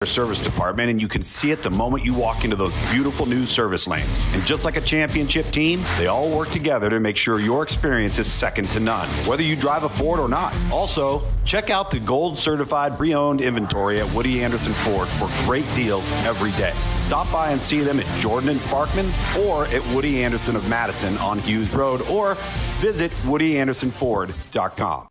service department, and you can see it the moment you walk into those beautiful new service lanes. And just like a championship team, they all work together to make sure your experience is second to none, whether you drive a Ford or not. Also, check out the gold certified pre-owned inventory at Woody Anderson Ford for great deals every day. Stop by and see them at Jordan and Sparkman or at Woody Anderson of Madison on Hughes Road, or visit WoodyAndersonFord.com.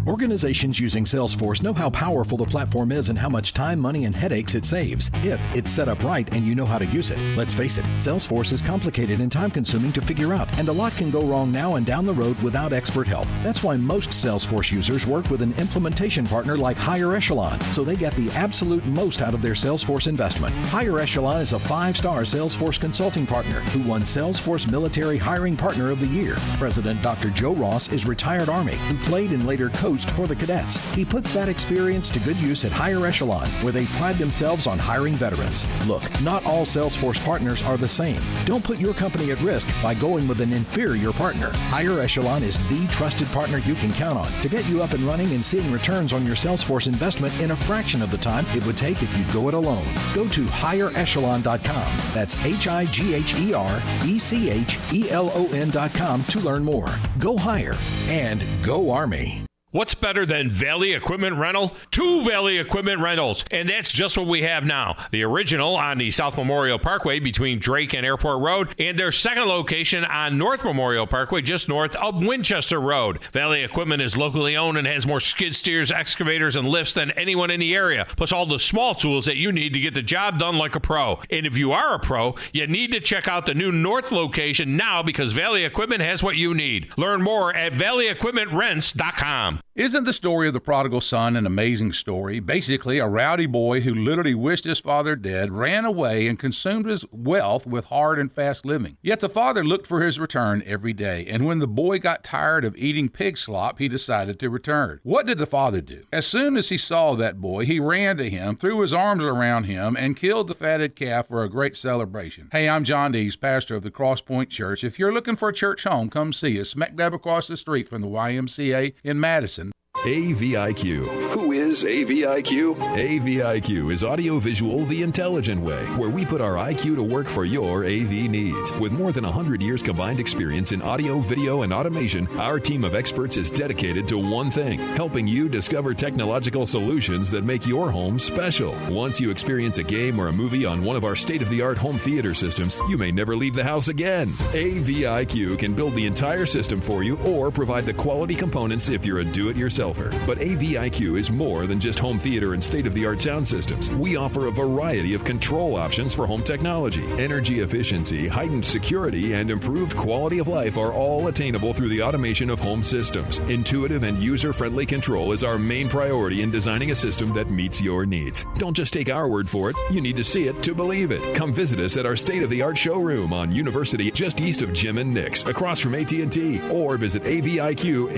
Organizations using Salesforce know how powerful the platform is and how much time, money, and headaches it saves if it's set up right and you know how to use it. Let's face it, Salesforce is complicated and time-consuming to figure out, and a lot can go wrong now and down the road without expert help. That's why most Salesforce users work with an implementation partner like Higher Echelon, so they get the absolute most out of their Salesforce investment. Higher Echelon is a 5-star Salesforce consulting partner who won Salesforce Military Hiring Partner of the Year. President Dr. Joe Ross is retired Army who played and later coached for the cadets. He puts that experience to good use at Higher Echelon, where they pride themselves on hiring veterans. Look, not all Salesforce partners are the same. Don't put your company at risk by going with an inferior partner. Higher Echelon is the trusted partner you can count on to get you up and running and seeing returns on your Salesforce investment in a fraction of the time it would take if you go it alone. Go to higherechelon.com. That's HIGHERECHELON.com to learn more. Go higher and go Army. What's better than Valley Equipment Rental? 2 Valley Equipment Rentals, and that's just what we have now. The original on the South Memorial Parkway between Drake and Airport Road, and their second location on North Memorial Parkway just north of Winchester Road. Valley Equipment is locally owned and has more skid steers, excavators, and lifts than anyone in the area, plus all the small tools that you need to get the job done like a pro. And if you are a pro, you need to check out the new North location now because Valley Equipment has what you need. Learn more at valleyequipmentrents.com. Isn't the story of the prodigal son an amazing story? Basically, a rowdy boy who literally wished his father dead ran away and consumed his wealth with hard and fast living. Yet the father looked for his return every day, and when the boy got tired of eating pig slop, he decided to return. What did the father do? As soon as he saw that boy, he ran to him, threw his arms around him, and killed the fatted calf for a great celebration. Hey, I'm John Dees, pastor of the Cross Point Church. If you're looking for a church home, come see us, smack dab across the street from the YMCA in Madison. AVIQ. Who is AVIQ? AVIQ is audiovisual the intelligent way, where we put our IQ to work for your AV needs. With more than 100 years combined experience in audio, video, and automation, our team of experts is dedicated to one thing, helping you discover technological solutions that make your home special. Once you experience a game or a movie on one of our state-of-the-art home theater systems, you may never leave the house again. AVIQ can build the entire system for you or provide the quality components if you're a do-it-yourselfer. But AVIQ is more than just home theater and state-of-the-art sound systems. We offer a variety of control options for home technology. Energy efficiency, heightened security, and improved quality of life are all attainable through the automation of home systems. Intuitive and user-friendly control is our main priority in designing a system that meets your needs. Don't just take our word for it. You need to see it to believe it. Come visit us at our state-of-the-art showroom on University, just east of Jim and Nick's, across from AT&T, or visit aviqhsv.com.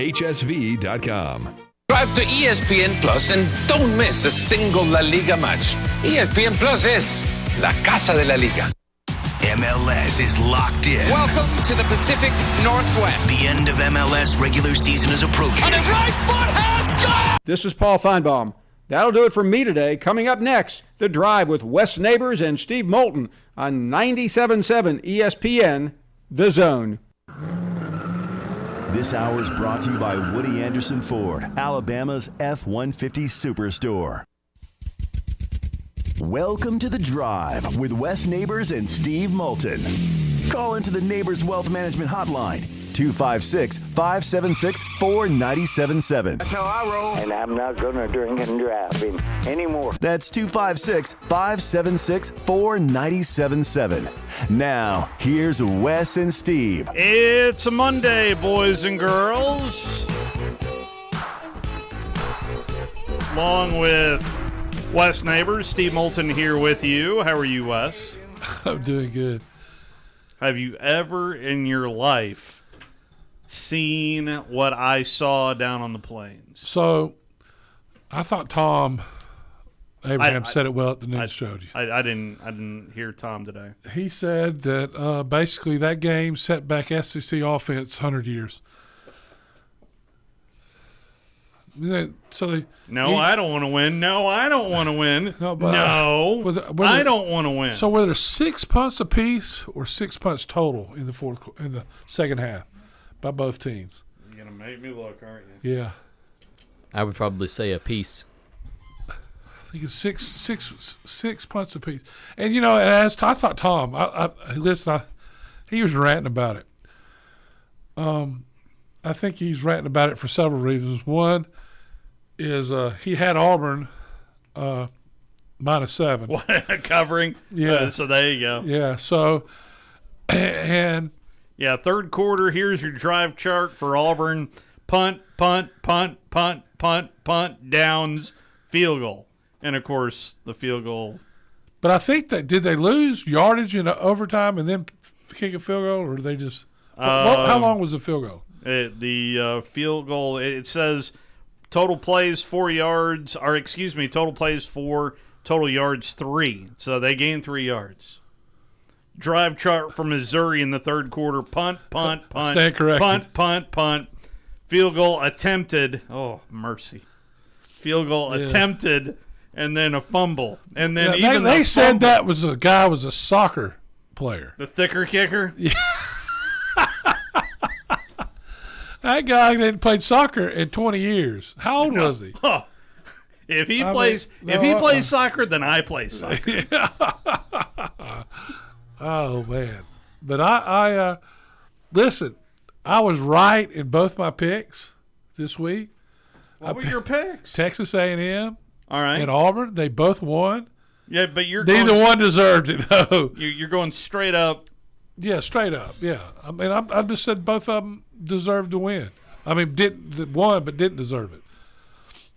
Subscribe to ESPN Plus and don't miss a single La Liga match. ESPN Plus is la casa de la Liga. MLS is locked in. Welcome to the Pacific Northwest. The end of MLS regular season is approaching. On his right foot, has scored! This is Paul Feinbaum. That'll do it for me today. Coming up next, The Drive with Wes Neighbors and Steve Moulton on 97.7 ESPN, The Zone. This hour is brought to you by Woody Anderson Ford, Alabama's F-150 Superstore. Welcome to The Drive with Wes Neighbors and Steve Moulton. Call into the Neighbors Wealth Management Hotline, 256-576-4977. That's how I roll. And I'm not going to drink and drive anymore. That's 256-576-4977. Now, here's Wes and Steve. It's a Monday, boys and girls. Along with Wes Neighbors, Steve Moulton here with you. How are you, Wes? I'm doing good. Have you ever in your life seen what I saw down on the plains? So, I thought Tom Abraham said it well at the news show. I didn't hear Tom today. He said that basically that game set back SEC offense 100 years. I don't want to win. No, I don't want to win. I don't want to win. So were there 6 punts apiece or 6 punts total in the second half by both teams? You're gonna make me look, aren't you? Yeah. I would probably say apiece. I think it's six punts apiece. And I thought Tom, he was ranting about it. I think he's ranting about it for several reasons. One is he had Auburn -7. Covering. Yeah. So there you go. Yeah. So, and. Yeah, third quarter, here's your drive chart for Auburn. Punt, punt, punt, punt, punt, punt, downs, field goal. And, of course, the field goal. But I think did they lose yardage in overtime and then kick a field goal, or did they just how long was the field goal? The field goal, it says total plays 4 yards, total plays 4, total yards 3. So they gained 3 yards. Drive chart for Missouri in the third quarter. Punt, punt, punt. Stand corrected. Punt, punt, punt. Field goal attempted. Oh, mercy. Field goal attempted, and then a fumble. And then they said that was a guy was a soccer player. The thicker kicker? Yeah. That guy didn't play soccer in 20 years. How old was he? Oh. If he plays soccer, then I play soccer. Oh man! But I listen. I was right in both my picks this week. What were your picks? Texas A&M, all right, and Auburn. They both won. Yeah, but neither one deserved it. No, you're going straight up. Yeah, straight up. Yeah, I mean, I just said both of them deserved to win. I mean, won but didn't deserve it.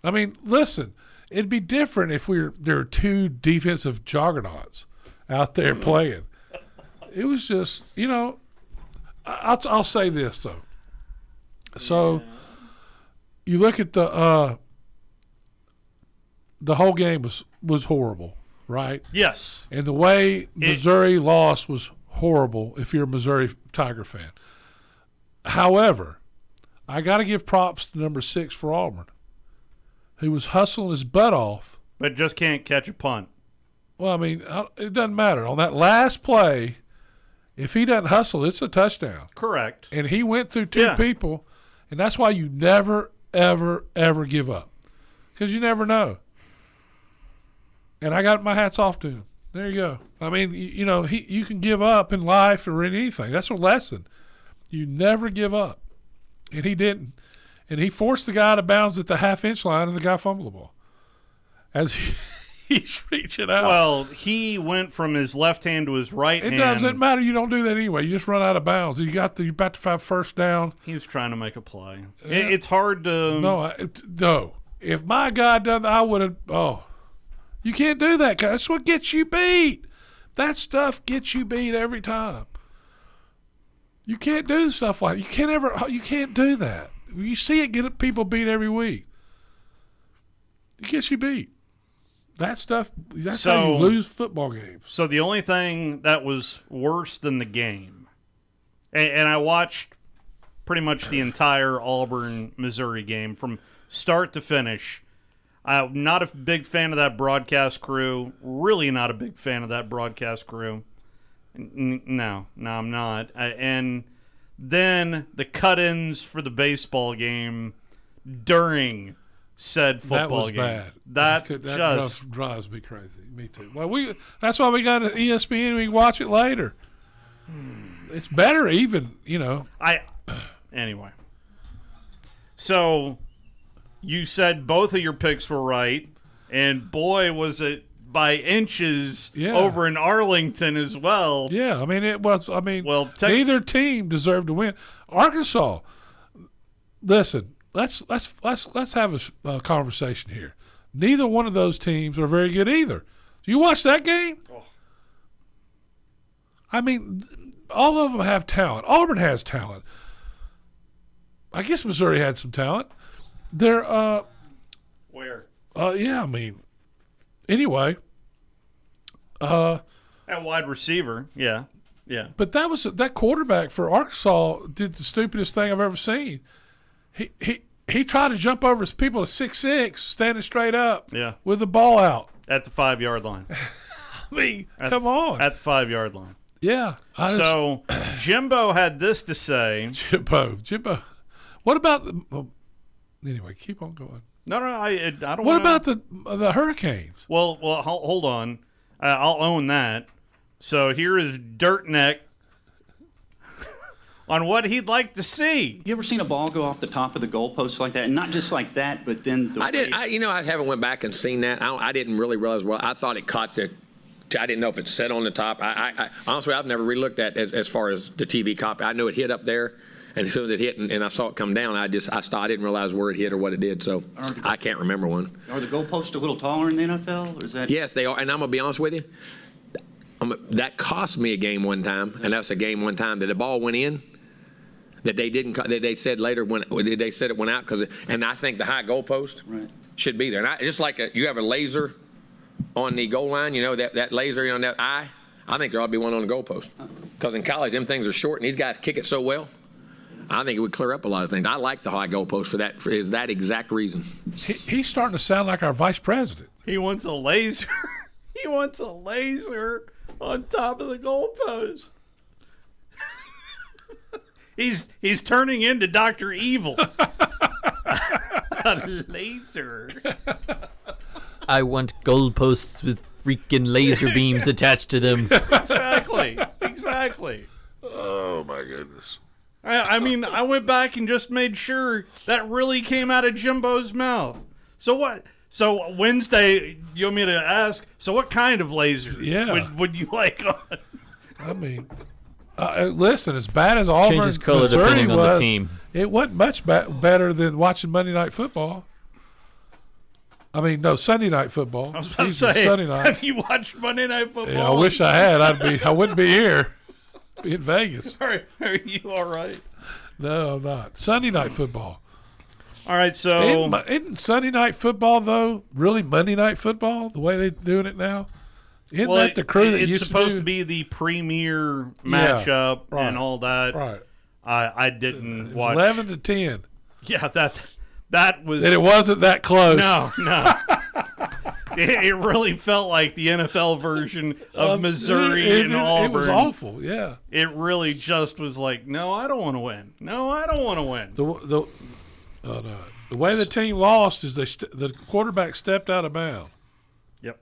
I mean, listen, it'd be different if there were two defensive juggernauts out there playing. It was just, I'll say this though. So you look at the whole game was horrible, right? Yes. And the way Missouri lost was horrible if you're a Missouri Tiger fan. However, I got to give props to number 6 for Auburn, who was hustling his butt off, but just can't catch a punt. Well, I mean, it doesn't matter. On that last play, if he doesn't hustle, it's a touchdown. Correct. And he went through two people, and that's why you never, ever, ever give up, because you never know. And I got my hats off to him. There you go. I mean, you can give up in life or in anything. That's a lesson. You never give up. And he didn't. And he forced the guy to bounce at the half-inch line, and the guy fumbled the ball as he's reaching out. Well, he went from his left hand to his right hand. It doesn't matter. You don't do that anyway. You just run out of bounds. You're about to find first down. He was trying to make a play. It's hard to. No. If my guy done that, I would have. Oh, you can't do that. That's what gets you beat. That stuff gets you beat every time. You can't do stuff like you can't do that. You see it get people beat every week. It gets you beat. That stuff, that's how you lose football games. So the only thing that was worse than the game, and I watched pretty much the entire Auburn-Missouri game from start to finish. I'm not a big fan of that broadcast crew. Really not a big fan of that broadcast crew. No, I'm not. And then the cut-ins for the baseball game during said football game. That was bad. That drives me crazy. Me too. Well, that's why we got an ESPN. We can watch it later. It's better even, Anyway. So you said both of your picks were right, and boy, was it by inches over in Arlington as well. Yeah, I mean it was. I mean, neither team deserved to win. Arkansas. Listen, let's have a conversation here. Neither one of those teams are very good either. Do you watch that game? Oh. I mean, all of them have talent. Auburn has talent. I guess Missouri had some talent. They're where? Yeah, I mean. Anyway, at wide receiver, yeah. But that quarterback for Arkansas did the stupidest thing I've ever seen. He he tried to jump over his people at 6'6", standing straight up. Yeah. With the ball out at the 5-yard line. I mean, come on. At the 5-yard line. Yeah. So Jimbo had this to say. Jimbo. What about anyway? Keep on going. No, I don't. What about the Hurricanes? Well, hold on. I'll own that. So here is Dirtneck on what he'd like to see. You ever seen a ball go off the top of the goalpost like that? And not just like that, but then I haven't went back and seen that. I didn't really realize. Well, I thought it caught the. I didn't know if it set on the top. I honestly, I've never really looked at as far as the TV copy. I know it hit up there, and as soon as it hit and I saw it come down, I stopped. I didn't realize where it hit or what it did. So I can't remember one. Are the goalposts a little taller in the NFL? Or is that? Yes, they are. And I'm gonna be honest with you. That cost me a game one time, and that's a game one time that the ball went in. That they didn't. They said later when they said it went out and I think the high goalpost should be there. And just like you have a laser on the goal line, that laser, that eye. I think there ought to be one on the goalpost because in college them things are short and these guys kick it so well. I think it would clear up a lot of things. I like the high goalpost for that exact reason. He's starting to sound like our vice president. He wants a laser. He wants a laser on top of the goalpost. He's turning into Dr. Evil. A laser. I want goalposts with freaking laser beams attached to them. Exactly. Oh, my goodness. I mean, I went back and just made sure that really came out of Jimbo's mouth. So what? So Wednesday, you want me to ask, so what kind of laser would you like on? I mean, listen, as bad as Auburn, changes color Missouri depending on the team. It wasn't much better than watching Monday Night Football. I mean, no, Sunday Night Football. I was about to say, Sunday night. Have you watched Monday Night Football? Yeah, I wish I had. I wouldn't be here. Be in Vegas. Are you all right? No, I'm not. Sunday Night Football. All right, so isn't Sunday Night Football though really Monday Night Football the way they're doing it now? Isn't that the crew that it's used supposed to to be the premier matchup and all that? Right. I didn't watch 11 to 10. Yeah, that was. And it wasn't that close. No. It really felt like the NFL version of Missouri and Auburn. It was awful. Yeah. It really just was like, no, I don't want to win. No, I don't want to win. The way the team lost is the quarterback stepped out of bounds. Yep.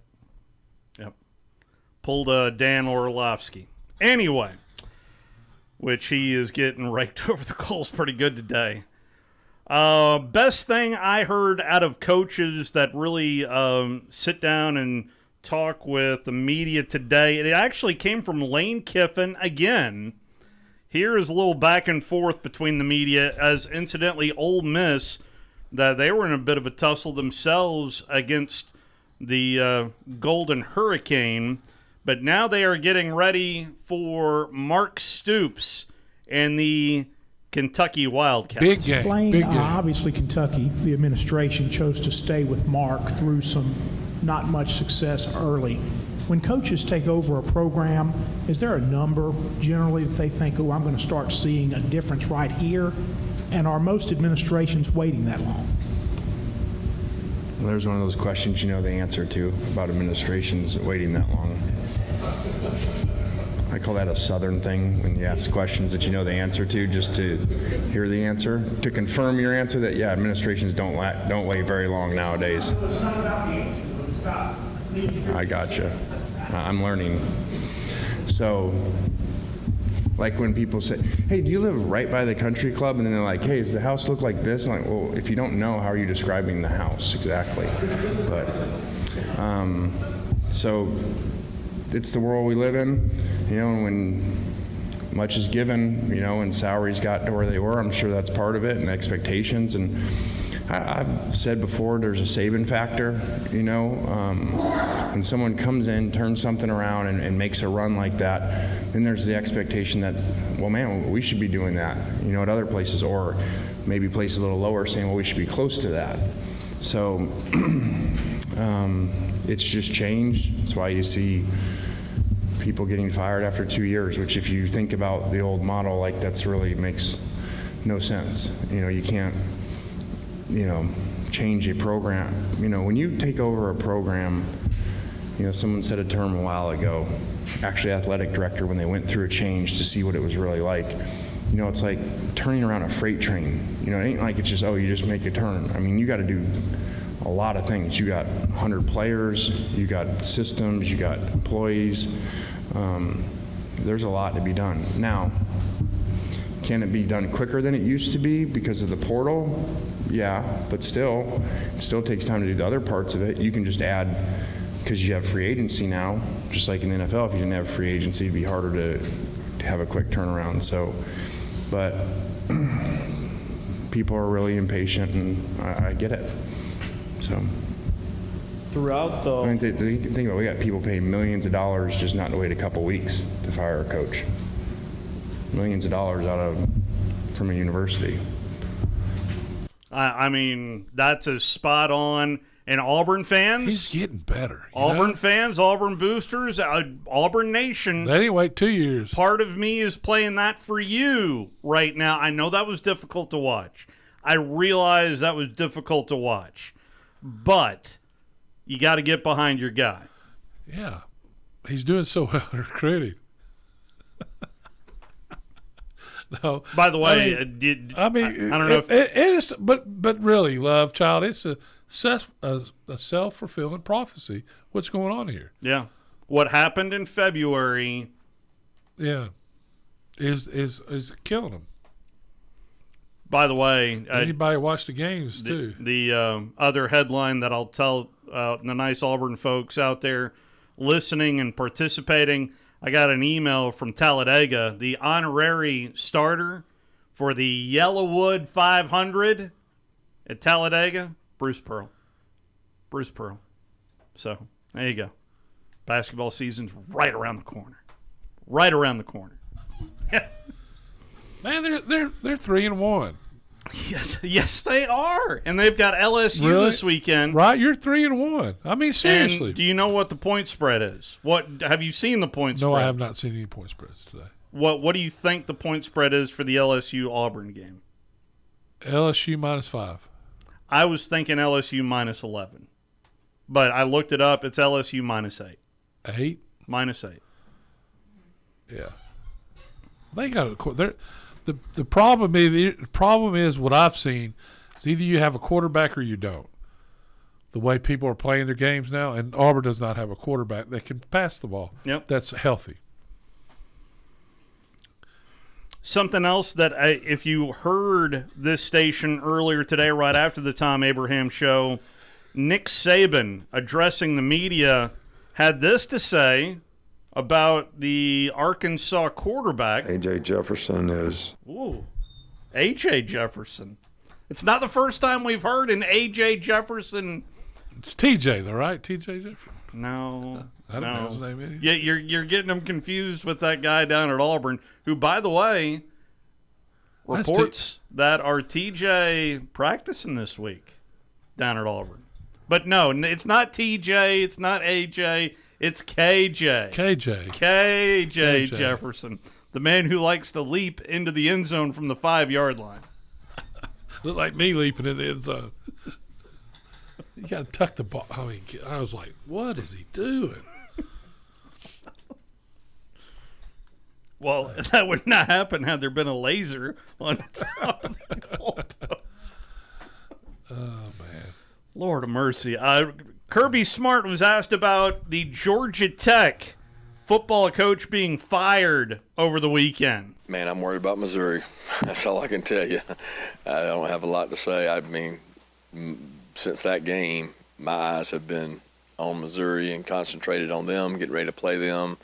Pulled Dan Orlovsky. Anyway, which he is getting raked over the coals pretty good today. Best thing I heard out of coaches that really sit down and talk with the media today, it actually came from Lane Kiffin again. Here is a little back and forth between the media, as incidentally Ole Miss, that they were in a bit of a tussle themselves against the Golden Hurricane, but now they are getting ready for Mark Stoops and the Kentucky Wildcats. Big game. Big game. Obviously, Kentucky, the administration chose to stay with Mark through some not much success early. When coaches take over a program, is there a number generally that they think, oh, I'm going to start seeing a difference right here? And are most administrations waiting that long? Well, there's one of those questions you know the answer to about administrations waiting that long. I call that a Southern thing, when you ask questions that you know the answer to, just to hear the answer, to confirm your answer that, yeah, administrations don't wait very long nowadays. It's not about the answer, it's about I gotcha. I'm learning. So, like when people say, hey, do you live right by the country club? And then they're like, hey, does the house look like this? I'm like, well, if you don't know, how are you describing the house exactly? But, so it's the world we live in, when much is given, and salaries got to where they were, I'm sure that's part of it, and expectations. And I've said before, there's a saving factor, when someone comes in, turns something around and makes a run like that, then there's the expectation that, well, man, we should be doing that, at other places, or maybe places a little lower saying, well, we should be close to that. So it's just changed. That's why you see people getting fired after 2 years, which if you think about the old model, like that's really makes no sense. You can't change a program. When you take over a program, someone said a term a while ago, actually athletic director, when they went through a change to see what it was really like. It's like turning around a freight train. It ain't like it's just, you just make a turn. I mean, you got to do a lot of things. You got 100 players, you got systems, you got employees. There's a lot to be done. Now, can it be done quicker than it used to be because of the portal? Yeah, but still, it still takes time to do the other parts of it. You can just add, because you have free agency now, just like in the NFL, if you didn't have free agency, it'd be harder to have a quick turnaround. So, but people are really impatient, and I get it. So. Throughout the... think about it, we got people paying millions of dollars just not to wait a couple weeks to fire a coach. Millions of dollars from a university. I mean, that's as spot on. And Auburn fans... He's getting better. Auburn fans, Auburn boosters, Auburn Nation. They didn't wait 2 years. Part of me is playing that for you right now. I know that was difficult to watch. I realize that was difficult to watch. But you got to get behind your guy. Yeah. He's doing so well under credit. No. By the way, I don't know if it is, but really, love child, it's a self-fulfilling prophecy. What's going on here? Yeah, what happened in February? Yeah, is killing them. By the way, anybody watch the games too? The other headline that I'll tell the nice Auburn folks out there listening and participating. I got an email from Talladega, the honorary starter for the Yellowwood 500 at Talladega, Bruce Pearl. Bruce Pearl. So, there you go. Basketball season's right around the corner. Right around the corner. Man, they're 3-1. Yes, they are, and they've got LSU this weekend. Right, you're 3-1. I mean, seriously. And do you know what the point spread is? What have you seen the point spread? No, I have not seen any point spreads today. What do you think the point spread is for the LSU Auburn game? LSU -5. I was thinking LSU -11, but I looked it up. It's LSU -8. 8? -8. Yeah, they got it. The problem is what I've seen is either you have a quarterback or you don't. The way people are playing their games now, and Auburn does not have a quarterback that can pass the ball. Yep. That's healthy. Something else that if you heard this station earlier today, right after the Tom Abraham show, Nick Saban addressing the media had this to say about the Arkansas quarterback. A.J. Jefferson is... Ooh, A.J. Jefferson. It's not the first time we've heard an A.J. Jefferson. It's T.J. though, right? T.J. Jefferson? No. I don't know his name either. Yeah, you're getting them confused with that guy down at Auburn, who, by the way, reports that are T.J. practicing this week down at Auburn. But no, it's not T.J., it's not A.J., it's KJ. KJ Jefferson, the man who likes to leap into the end zone from the 5-yard line. Look like me leaping in the end zone. You got to tuck the ball. I mean, I was like, what is he doing? Well, that would not happen had there been a laser on top of the goalpost. Oh, man. Lord of mercy. Kirby Smart was asked about the Georgia Tech football coach being fired over the weekend. Man, I'm worried about Missouri. That's all I can tell you. I don't have a lot to say. I mean, since that game, my eyes have been on Missouri and concentrated on them, getting ready to play them.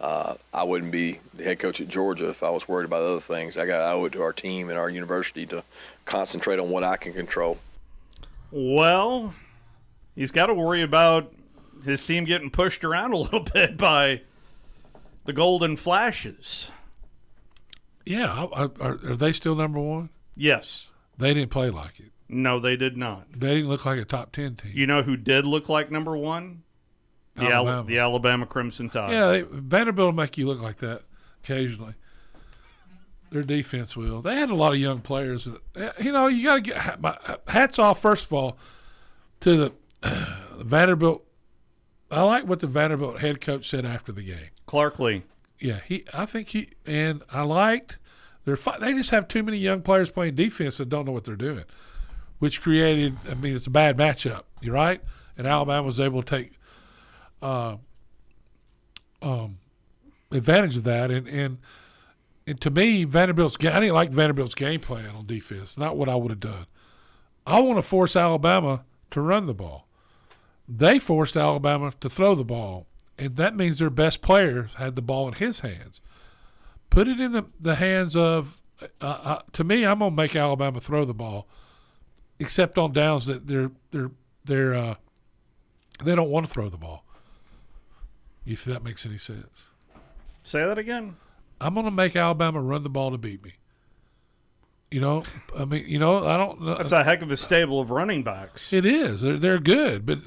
I wouldn't be the head coach at Georgia if I was worried about other things. I owe it to our team and our university to concentrate on what I can control. Well, he's got to worry about his team getting pushed around a little bit by the Golden Flashes. Yeah, are they still number one? Yes. They didn't play like it. No, they did not. They didn't look like a top 10 team. You know who did look like number one? The Alabama Crimson Tide. Yeah, Vanderbilt will make you look like that occasionally. Their defense will. They had a lot of young players. You know, you got to get hats off, first of all, to the Vanderbilt. I like what the Vanderbilt head coach said after the game. Clark Lee. Yeah, I liked they just have too many young players playing defense that don't know what they're doing, which created, it's a bad matchup. You're right? And Alabama was able to take advantage of that. And to me, I didn't like Vanderbilt's game plan on defense. Not what I would have done. I want to force Alabama to run the ball. They forced Alabama to throw the ball, and that means their best player had the ball in his hands. Put it in the hands of to me, I'm going to make Alabama throw the ball, except on downs that they don't want to throw the ball. If that makes any sense. Say that again. I'm going to make Alabama run the ball to beat me. I don't know. That's a heck of a stable of running backs. It is. They're good, but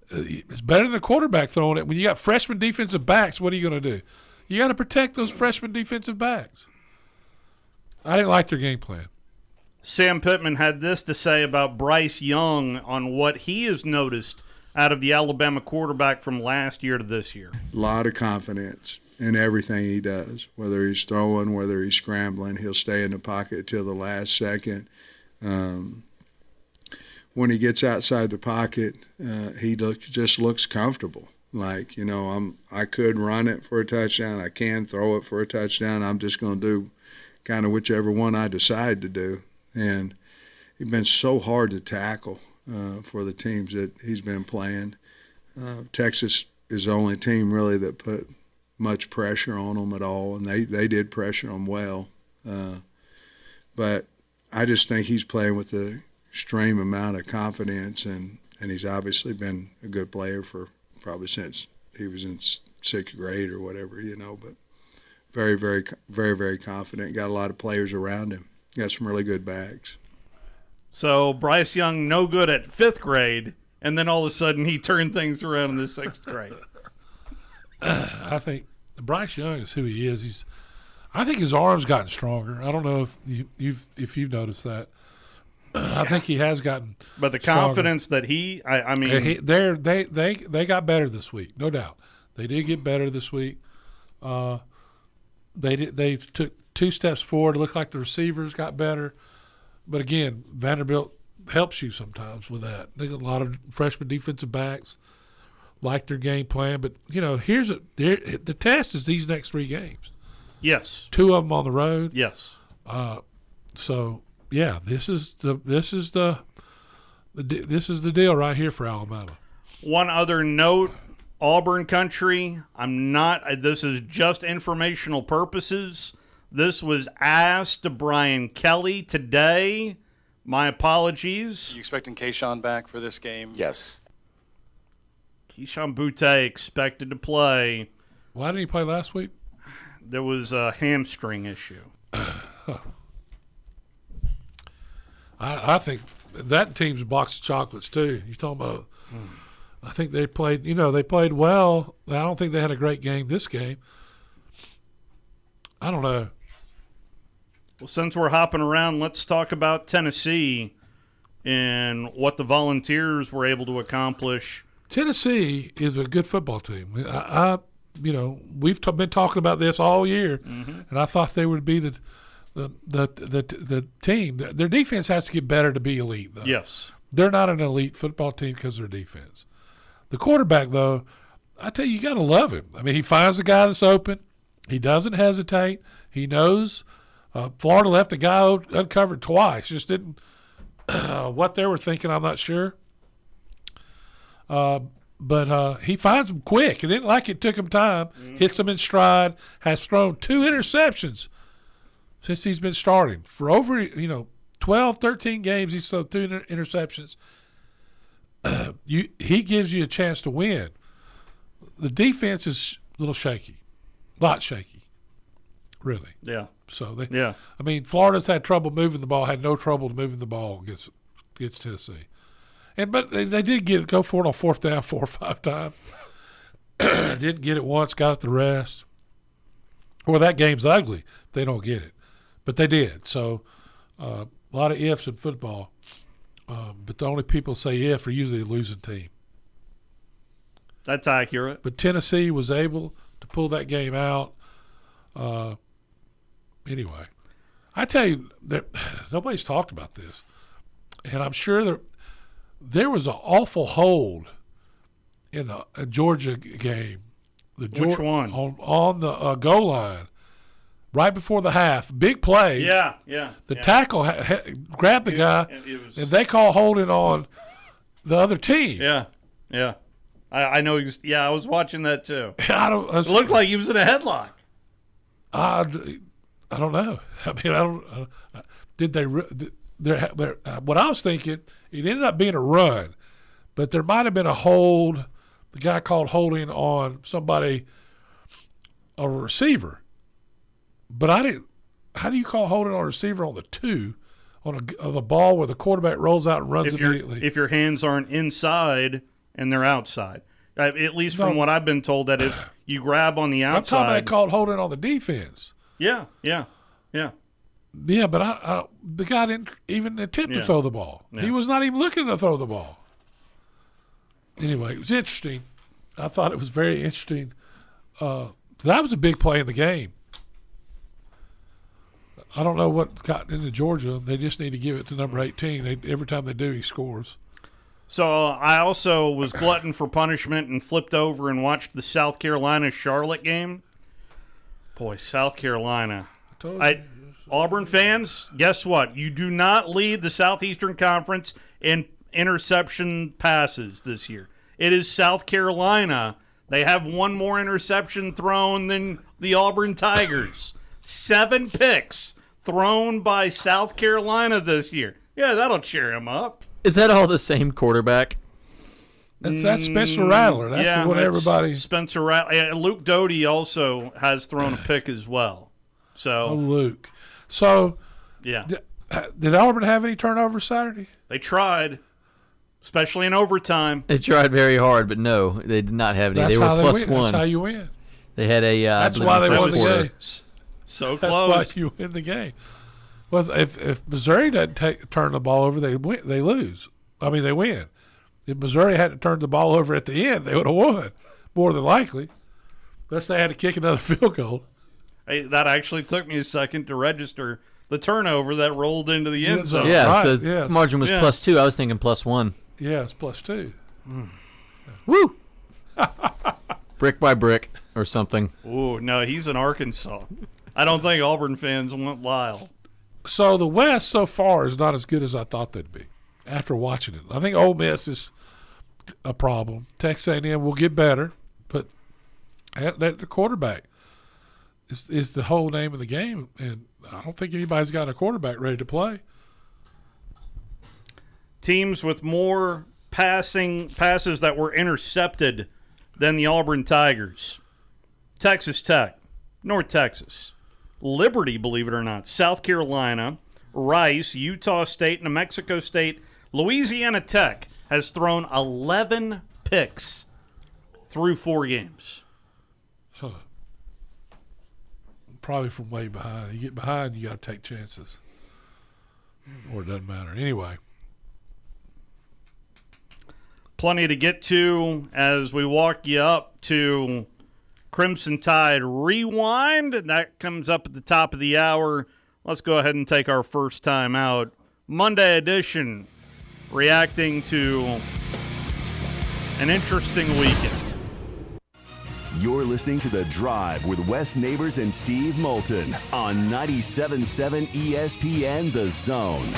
it's better than the quarterback throwing it. When you got freshman defensive backs, what are you going to do? You got to protect those freshman defensive backs. I didn't like their game plan. Sam Pittman had this to say about Bryce Young on what he has noticed out of the Alabama quarterback from last year to this year. A lot of confidence in everything he does, whether he's throwing, whether he's scrambling. He'll stay in the pocket till the last second. When he gets outside the pocket, he just looks comfortable. Like, I could run it for a touchdown. I can throw it for a touchdown. I'm just going to do kind of whichever one I decide to do. And he's been so hard to tackle for the teams that he's been playing. Texas is the only team really that put much pressure on them at all, and they did pressure them well. But I just think he's playing with an extreme amount of confidence, and he's obviously been a good player for probably since he was in sixth grade or whatever, but very, very, very, very confident. Got a lot of players around him. Got some really good backs. So Bryce Young, no good at fifth grade, and then all of a sudden he turned things around in the sixth grade. I think Bryce Young is who he is. I think his arm's gotten stronger. I don't know if you've noticed that. I think he has gotten. But the stronger. Confidence that they got better this week, no doubt. They did get better this week. They took 2 steps forward. It looked like the receivers got better. But again, Vanderbilt helps you sometimes with that. They got a lot of freshman defensive backs. Like their game plan, but the test is these next 3 games. Yes, 2 of them on the road. Yes. So yeah, this is the deal right here for Alabama. One other note, Auburn country. This is just informational purposes. This was asked to Brian Kelly today. My apologies. You expecting Kayshawn back for this game? Yes. Keyshawn Boutte expected to play. Why didn't he play last week? There was a hamstring issue. I think that team's a box of chocolates too. You're talking about. I think they played. They played well. I don't think they had a great game this game. I don't know. Well, since we're hopping around, let's talk about Tennessee and what the Volunteers were able to accomplish. Tennessee is a good football team. We've been talking about this all year, and I thought they would be the team. Their defense has to get better to be elite, though. Yes. They're not an elite football team because of their defense. The quarterback, though, I tell you got to love him. He finds the guy that's open. He doesn't hesitate. He knows. Florida left the guy uncovered twice. Just didn't what they were thinking, I'm not sure. But he finds them quick. It didn't like it took him time. Hits them in stride. Has thrown 2 interceptions since he's been starting. For over 12, 13 games, he's thrown 2 interceptions. He gives you a chance to win. The defense is a little shaky, lot shaky, really. Yeah. So Florida's had trouble moving the ball. Had no trouble moving the ball against Tennessee. But they did go for it on 4th down 4 or 5 times. Didn't get it once, got it the rest. or that game's ugly. They don't get it. But they did. So a lot of ifs in football. But the only people say if are usually a losing team. That's accurate. But Tennessee was able to pull that game out. Anyway, I tell you, nobody's talked about this. And I'm sure there was an awful hold in the Georgia game. Which one? On the goal line, right before the half. Big play. Yeah. The tackle grabbed the guy, and they call holding on the other team. Yeah. I know. I was watching that too. It looked like he was in a headlock. I don't know. I mean, I don't. Did they? What I was thinking, it ended up being a run, but there might have been a hold. The guy called holding on somebody, a receiver. But I didn't. How do you call holding on a receiver on the 2 on a ball where the quarterback rolls out and runs immediately? If your hands aren't inside and they're outside, at least from what I've been told, that if you grab on the outside, I'm talking about called holding on the defense. Yeah. Yeah, but the guy didn't even attempt to throw the ball. Yeah. He was not even looking to throw the ball. Anyway, it was interesting. I thought it was very interesting. That was a big play in the game. I don't know what got into Georgia. They just need to give it to number 18. Every time they do, he scores. So I also was glutton for punishment and flipped over and watched the South Carolina-Charlotte game. Boy, South Carolina. Auburn fans, guess what? You do not lead the Southeastern Conference in interception passes this year. It is South Carolina. They have one more interception thrown than the Auburn Tigers. 7 picks thrown by South Carolina this year. Yeah, that'll cheer him up. Is that all the same quarterback? That's Spencer Rattler. That's what everybody. Spencer Rattler. Luke Doty also has thrown a pick as well. So Luke. So yeah, did Auburn have any turnovers Saturday? They tried, especially in overtime. They tried very hard, but no, they did not have any. That's they were +1. That's how you win. They had a. That's why they won the game. So close. That's why you win the game. Well, if Missouri doesn't turn the ball over, they lose. I mean, they win. If Missouri hadn't turned the ball over at the end, they would have won, more than likely. Unless they had to kick another field goal. Hey, that actually took me a second to register the turnover that rolled into the end zone. Yeah, right. so yes. margin was +2. I was thinking +1. Yeah, it's +2. Woo! Brick by brick or something. Ooh, no, he's in Arkansas. I don't think Auburn fans want Lyle. So the West so far is not as good as I thought they'd be after watching it. I think Ole Miss is a problem. Texas A&M will get better, but the quarterback is the whole name of the game, and I don't think anybody's got a quarterback ready to play. Teams with more passes that were intercepted than the Auburn Tigers. Texas Tech, North Texas, Liberty, believe it or not, South Carolina, Rice, Utah State, New Mexico State, Louisiana Tech has thrown 11 picks through 4 games. Huh. Probably from way behind. You get behind, you got to take chances. Or it doesn't matter. Anyway. Plenty to get to as we walk you up to Crimson Tide Rewind. And that comes up at the top of the hour. Let's go ahead and take our first time out. Monday edition, reacting to an interesting weekend. You're listening to The Drive with Wes Neighbors and Steve Moulton on 97.7 ESPN The Zone.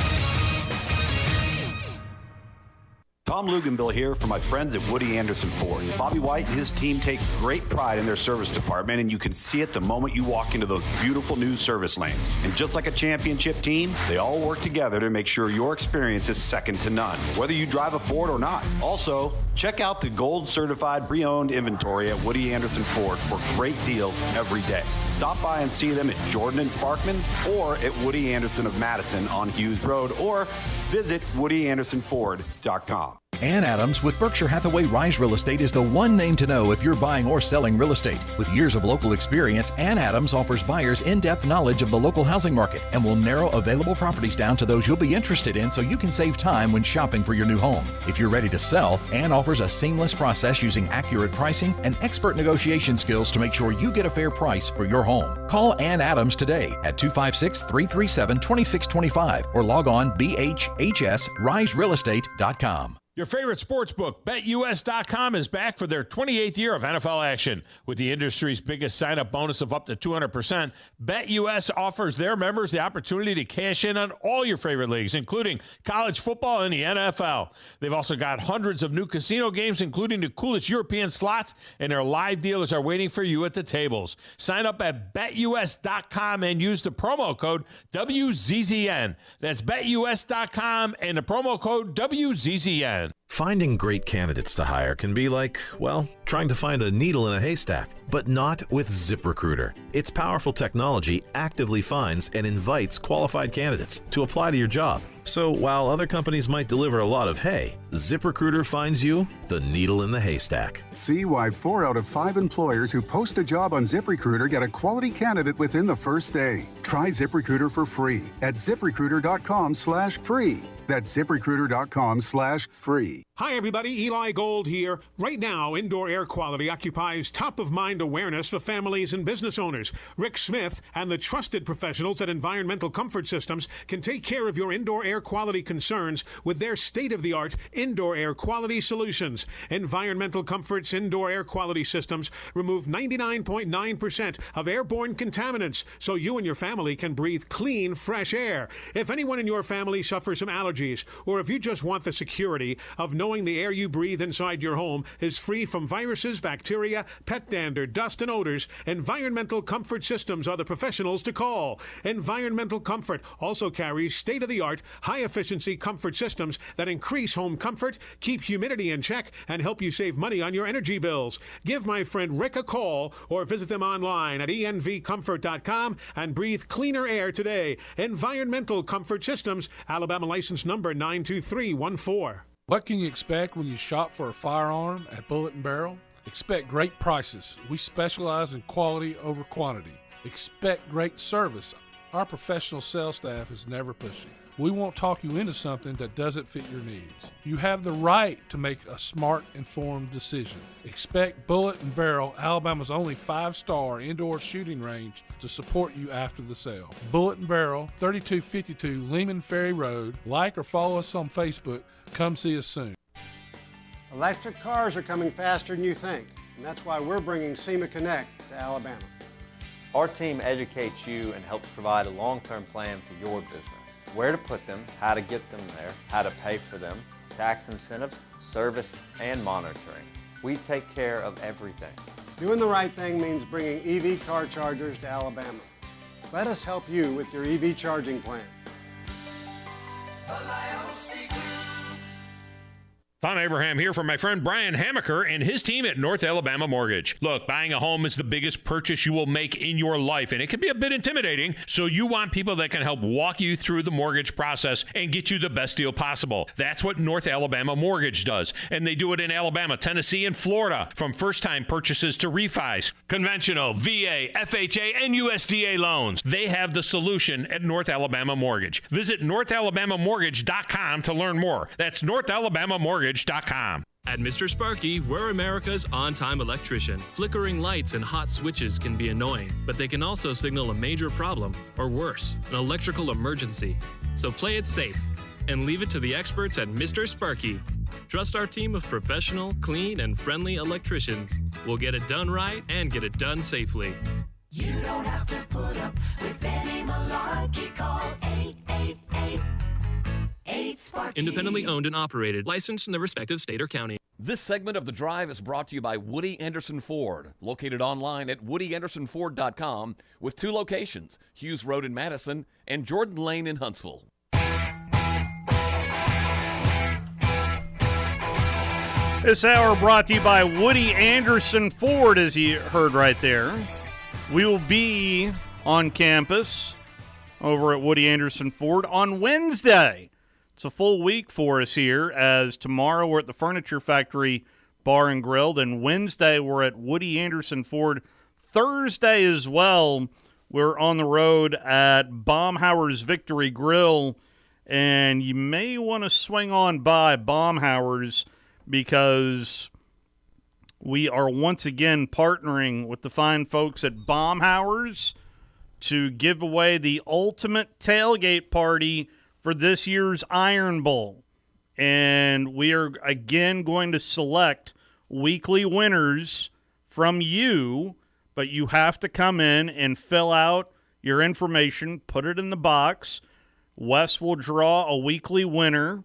Tom Luganbill here for my friends at Woody Anderson Ford. Bobby White and his team take great pride in their service department, and you can see it the moment you walk into those beautiful new service lanes. And just like a championship team, they all work together to make sure your experience is second to none, whether you drive a Ford or not. Also, check out the gold-certified pre-owned inventory at Woody Anderson Ford for great deals every day. Stop by and see them at Jordan and Sparkman or at Woody Anderson of Madison on Hughes Road, or visit WoodyAndersonFord.com. Ann Adams with Berkshire Hathaway Rise Real Estate is the one name to know if you're buying or selling real estate. With years of local experience, Ann Adams offers buyers in-depth knowledge of the local housing market and will narrow available properties down to those you'll be interested in so you can save time when shopping for your new home. If you're ready to sell, Ann offers a seamless process using accurate pricing and expert negotiation skills to make sure you get a fair price for your home. Call Ann Adams today at 256-337-2625 or log on bhhsriserealestate.com. Your favorite sports book, BetUS.com, is back for their 28th year of NFL action. With the industry's biggest sign-up bonus of up to 200%, BetUS offers their members the opportunity to cash in on all your favorite leagues, including college football and the NFL. They've also got hundreds of new casino games, including the coolest European slots, and their live dealers are waiting for you at the tables. Sign up at BetUS.com and use the promo code WZZN. That's BetUS.com and the promo code WZZN. Finding great candidates to hire can be like, well, trying to find a needle in a haystack, but not with ZipRecruiter. Its powerful technology actively finds and invites qualified candidates to apply to your job. So while other companies might deliver a lot of hay, ZipRecruiter finds you the needle in the haystack. See why 4 out of 5 employers who post a job on ZipRecruiter get a quality candidate within the first day. Try ZipRecruiter for free at ZipRecruiter.com/free. That's ZipRecruiter.com/free. Hi, everybody. Eli Gold here. Right now, indoor air quality occupies top-of-mind awareness for families and business owners. Rick Smith and the trusted professionals at Environmental Comfort Systems can take care of your indoor air quality concerns with their state-of-the-art indoor air quality solutions. Environmental Comfort's indoor air quality systems remove 99.9% of airborne contaminants so you and your family can breathe clean, fresh air. If anyone in your family suffers from allergies, or if you just want the security of knowing the air you breathe inside your home is free from viruses, bacteria, pet dander, dust, and odors, Environmental Comfort Systems are the professionals to call. Environmental Comfort also carries state-of-the-art, high-efficiency comfort systems that increase home comfort, keep humidity in check, and help you save money on your energy bills. Give my friend Rick a call or visit them online at envcomfort.com and breathe cleaner air today. Environmental Comfort Systems, Alabama license number 92314. What can you expect when you shop for a firearm at Bullet & Barrel? Expect great prices. We specialize in quality over quantity. Expect great service. Our professional sales staff is never pushy. We won't talk you into something that doesn't fit your needs. You have the right to make a smart, informed decision. Expect Bullet & Barrel, Alabama's only 5-star indoor shooting range, to support you after the sale. Bullet & Barrel, 3252 Lehman Ferry Road. Like or follow us on Facebook. Come see us soon. Electric cars are coming faster than you think, and that's why we're bringing SEMA Connect to Alabama. Our team educates you and helps provide a long-term plan for your business. Where to put them, how to get them there, how to pay for them, tax incentives, service, and monitoring. We take care of everything. Doing the right thing means bringing EV car chargers to Alabama. Let us help you with your EV charging plan. Tom Abraham here for my friend Brian Hamaker and his team at North Alabama Mortgage. Look, buying a home is the biggest purchase you will make in your life, and it can be a bit intimidating, so you want people that can help walk you through the mortgage process and get you the best deal possible. That's what North Alabama Mortgage does, and they do it in Alabama, Tennessee, and Florida, from first-time purchases to refis, conventional, VA, FHA, and USDA loans. They have the solution at North Alabama Mortgage. Visit NorthAlabamaMortgage.com to learn more. That's NorthAlabamaMortgage.com. At Mr. Sparky, we're America's on-time electrician. Flickering lights and hot switches can be annoying, but they can also signal a major problem, or worse, an electrical emergency. So play it safe and leave it to the experts at Mr. Sparky. Trust our team of professional, clean, and friendly electricians. We'll get it done right and get it done safely. You don't have to put up with any malarkey. Call 888. Independently owned and operated, licensed in the respective state or county. This segment of The Drive is brought to you by Woody Anderson Ford, located online at WoodyAndersonFord.com with 2 locations, Hughes Road in Madison and Jordan Lane in Huntsville. This hour brought to you by Woody Anderson Ford, as you heard right there. We will be on campus over at Woody Anderson Ford on Wednesday It's a full week for us here, as tomorrow we're at the Furniture Factory Bar and Grill, then Wednesday we're at Woody Anderson Ford. Thursday as well, we're on the road at Baumhauer's Victory Grill, and you may want to swing on by Baumhauer's because we are once again partnering with the fine folks at Baumhauer's to give away the ultimate tailgate party for this year's Iron Bowl. And we are again going to select weekly winners from you, but you have to come in and fill out your information, put it in the box. Wes will draw a weekly winner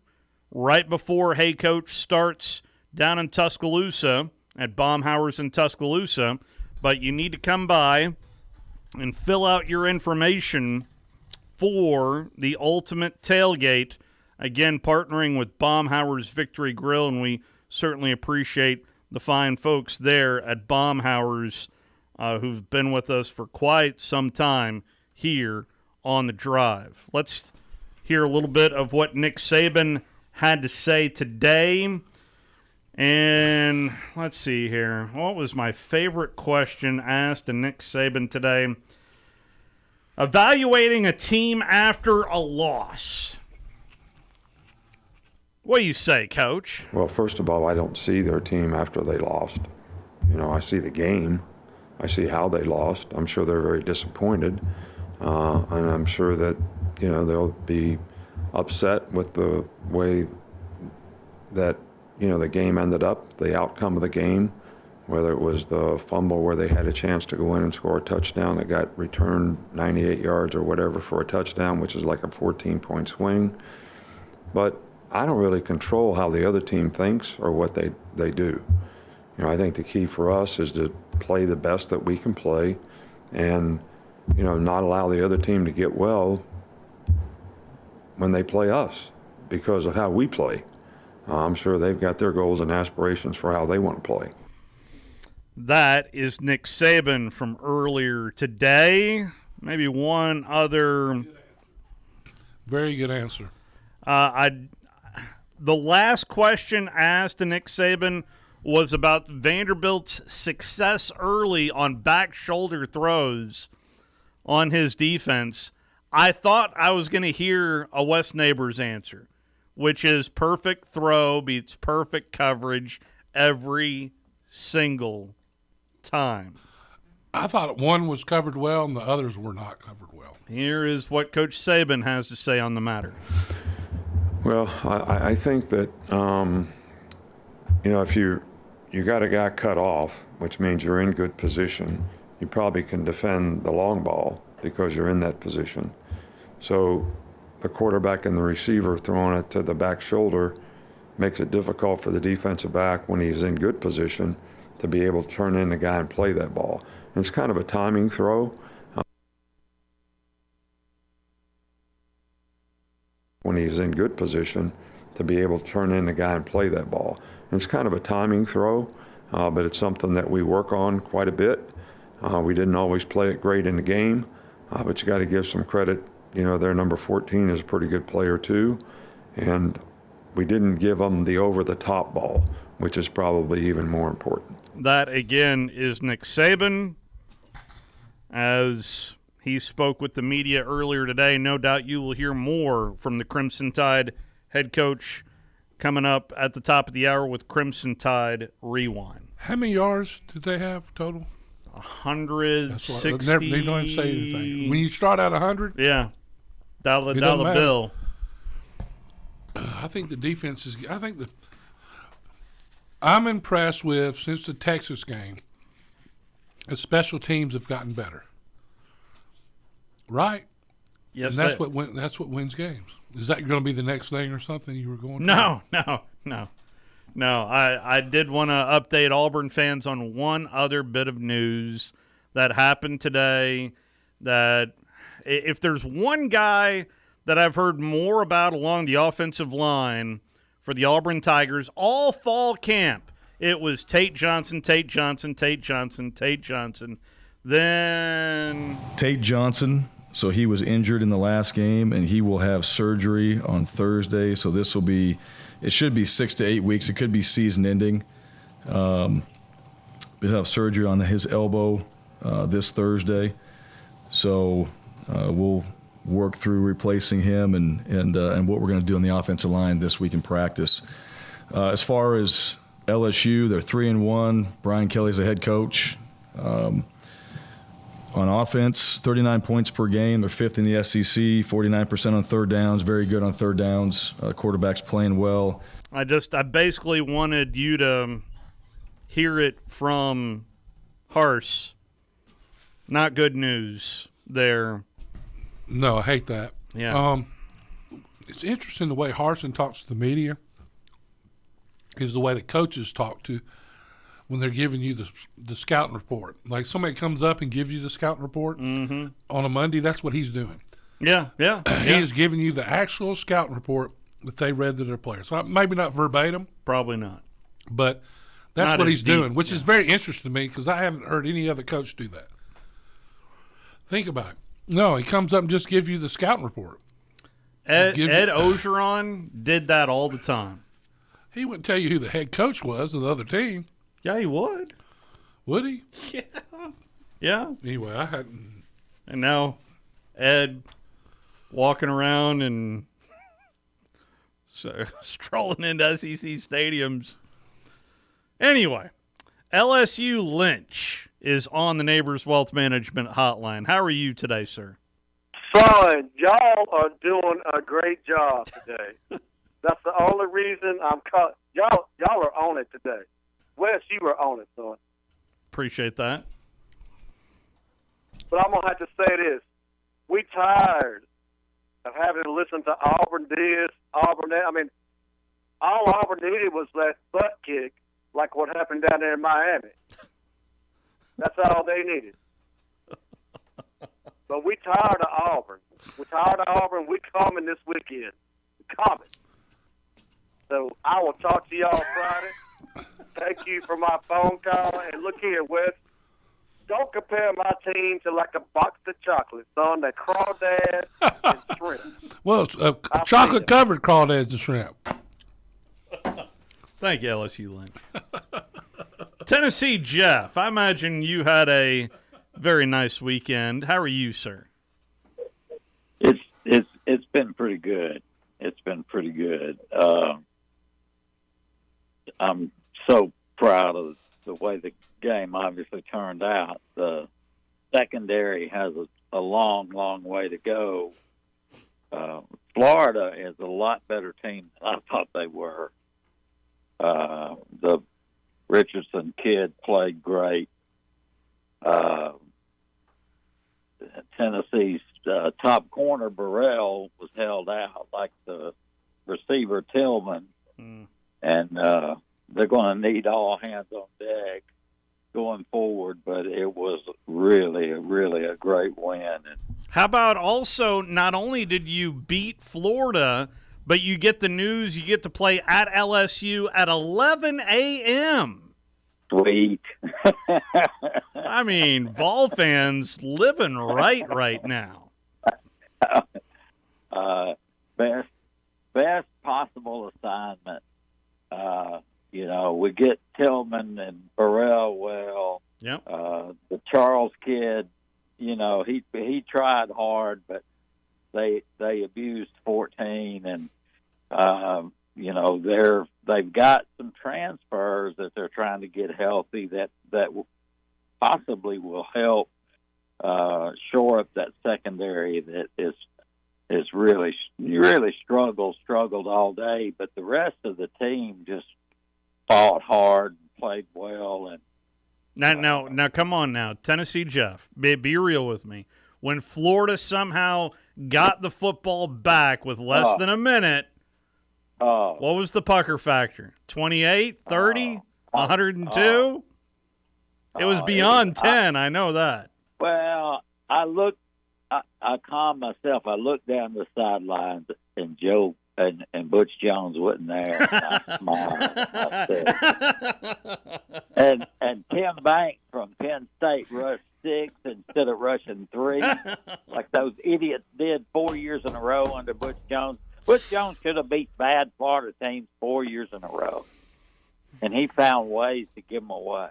right before Hey Coach starts down in Tuscaloosa at Baumhauer's in Tuscaloosa. But you need to come by and fill out your information for the ultimate tailgate. Again, partnering with Baumhauer's Victory Grill, and we certainly appreciate the fine folks there at Baumhauer's who've been with us for quite some time here on the Drive. Let's hear a little bit of what Nick Saban had to say today. And let's see here. What was my favorite question asked to Nick Saban today? Evaluating a team after a loss. What do you say, Coach? Well, first of all, I don't see their team after they lost. I see the game. I see how they lost. I'm sure they're very disappointed. And I'm sure that, they'll be upset with the way that, the game ended up, the outcome of the game, whether it was the fumble where they had a chance to go in and score a touchdown that got returned 98 yards or whatever for a touchdown, which is like a 14-point swing. But I don't really control how the other team thinks or what they do. I think the key for us is to play the best that we can play and, not allow the other team to get well when they play us because of how we play. I'm sure they've got their goals and aspirations for how they want to play. That is Nick Saban from earlier today. Maybe one other. Very good answer. The last question asked to Nick Saban was about Vanderbilt's success early on back shoulder throws on his defense. I thought I was going to hear a Wes Neighbors answer, which is perfect throw beats perfect coverage every single time. I thought one was covered well and the others were not covered well. Here is what Coach Saban has to say on the matter. Well, I think that, if you got a guy cut off, which means you're in good position, you probably can defend the long ball because you're in that position. So the quarterback and the receiver throwing it to the back shoulder makes it difficult for the defensive back when he's in good position to be able to turn in the guy and play that ball. And it's kind of a timing throw. When he's in good position to be able to turn in the guy and play that ball. And it's kind of a timing throw, but it's something that we work on quite a bit. We didn't always play it great in the game, but you got to give some credit. Their number 14 is a pretty good player too. And we didn't give them the over-the-top ball, which is probably even more important. That, again, is Nick Saban. As he spoke with the media earlier today, no doubt you will hear more from the Crimson Tide head coach coming up at the top of the hour with Crimson Tide Rewind. How many yards did they have total? 160. They don't say anything. When you start at 100? Yeah. Dollar bill. I think the defense is – I'm impressed with, since the Texas game, the special teams have gotten better. Right? Yes, and that's what wins games. Is that going to be the next thing or something you were going to? No. I did want to update Auburn fans on one other bit of news that happened today. That if there's one guy that I've heard more about along the offensive line for the Auburn Tigers all fall camp, it was Tate Johnson. Then Tate Johnson So he was injured in the last game, and he will have surgery on Thursday. So it should be 6 to 8 weeks. It could be season-ending. He'll have surgery on his elbow this Thursday. So we'll work through replacing him and what we're going to do on the offensive line this week in practice. As far as LSU, they're 3-1. Brian Kelly's the head coach. On offense, 39 points per game. They're fifth in the SEC, 49% on third downs, very good on third downs. Quarterback's playing well. I basically wanted you to hear it from Harse. Not good news there. No, I hate that. Yeah. It's interesting the way Harsin talks to the media is the way the coaches talk to when they're giving you the scouting report. Like somebody comes up and gives you the scouting report on a Monday, that's what he's doing. Yeah. He is giving you the actual scouting report that they read to their players. So maybe not verbatim. Probably not. But that's Not what as he's deep, doing, which is very interesting to me because I haven't heard any other coach do that. Think about it. No, he comes up and just gives you the scouting report. Ed Ogeron did that all the time. He wouldn't tell you who the head coach was of the other team. Yeah, he would. Would he? Yeah. Anyway, I hadn't. And now Ed walking around and strolling into SEC stadiums. Anyway, LSU Lynch is on the Neighbors Wealth Management Hotline. How are you today, sir? Son, y'all are doing a great job today. That's the only reason I'm calling. Y'all are on it today. Wes, you were on it, son. Appreciate that. But I'm going to have to say this. We tired of having to listen to Auburn this, Auburn that. I mean, all Auburn needed was that butt kick like what happened down there in Miami. That's all they needed. But we tired of Auburn. We're tired of Auburn. We coming this weekend. We're coming. So I will talk to y'all Friday. Thank you for my phone call. And look here, Wes. Don't compare my team to like a box of chocolates, son. That crawdads and shrimp. Well, chocolate-covered crawdads and shrimp. Thank you, LSU Lynch. Tennessee Jeff, I imagine you had a very nice weekend. How are you, sir? It's been pretty good. It's been pretty good. I'm so proud of the way the game obviously turned out. The secondary has a long, long way to go. Florida is a lot better team than I thought they were. The Richardson kid played great. Tennessee's top corner, Burrell, was held out like the receiver, Tillman. And they're going to need all hands on deck going forward, but it was really a great win. And how about also, not only did you beat Florida, but you get the news you get to play at LSU at 11 a.m. Sweet. I mean, Vol fans living right now. Best possible assignment. We get Tillman and Burrell well. Yep. The Charles kid, he tried hard, but they abused 14, and they've got some transfers that they're trying to get healthy that possibly will help shore up that secondary that is really struggled all day, but the rest of the team just fought hard and played well. And now come on now, Tennessee Jeff, be real with me. When Florida somehow got the football back with less than a minute, what was the pucker factor? 28, 30, 102? It was beyond 10, I know that. Well, I calmed myself. I looked down the sidelines, and Joe and Butch Jones wasn't there. I smiled. And Tim Banks from Penn State rushed 6 instead of rushing 3, like those idiots did 4 years in a row under Butch Jones. Butch Jones should have beat bad Florida teams 4 years in a row, and he found ways to give them away.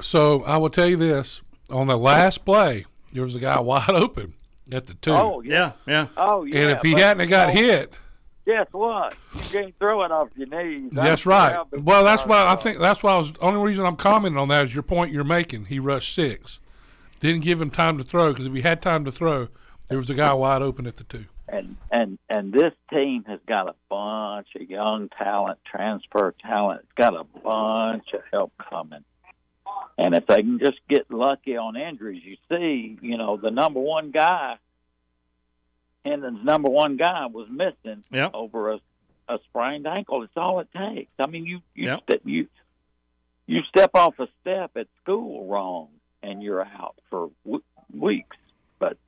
So I will tell you this: on the last play, there was a guy wide open at the 2. Oh yeah. Oh yeah. And if he hadn't have got hit, guess what? You can't throw it off your knees. that's right. Well, that's why I think that's why I was. Only reason I'm commenting on that is your point you're making. He rushed 6, didn't give him time to throw, because if he had time to throw, there was a guy wide open at the 2. And this team has got a bunch of young talent, transfer talent. It's got a bunch of help coming. And if they can just get lucky on injuries, you see, the number one guy, Hendon's number one guy was missing over a sprained ankle. It's all it takes. I mean, you step off a step at school wrong, and you're out for weeks. But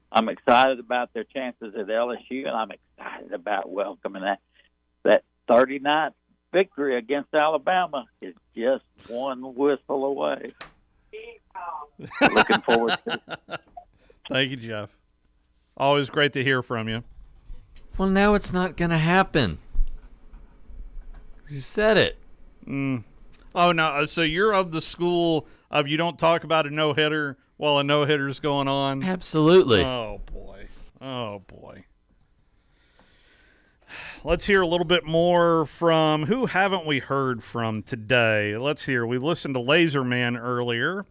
I'm excited about their chances at LSU, and I'm excited about welcoming that 39th victory against Alabama is just one whistle away. Looking forward to it. Thank you, Jeff. Always great to hear from you. Well, now it's not going to happen. You said it. Oh, no. So you're of the school of you don't talk about a no-hitter while a no-hitter's going on? Absolutely. Oh, boy. Oh, boy. Let's hear a little bit more from who haven't we heard from today? Let's hear. We listened to Laserman earlier.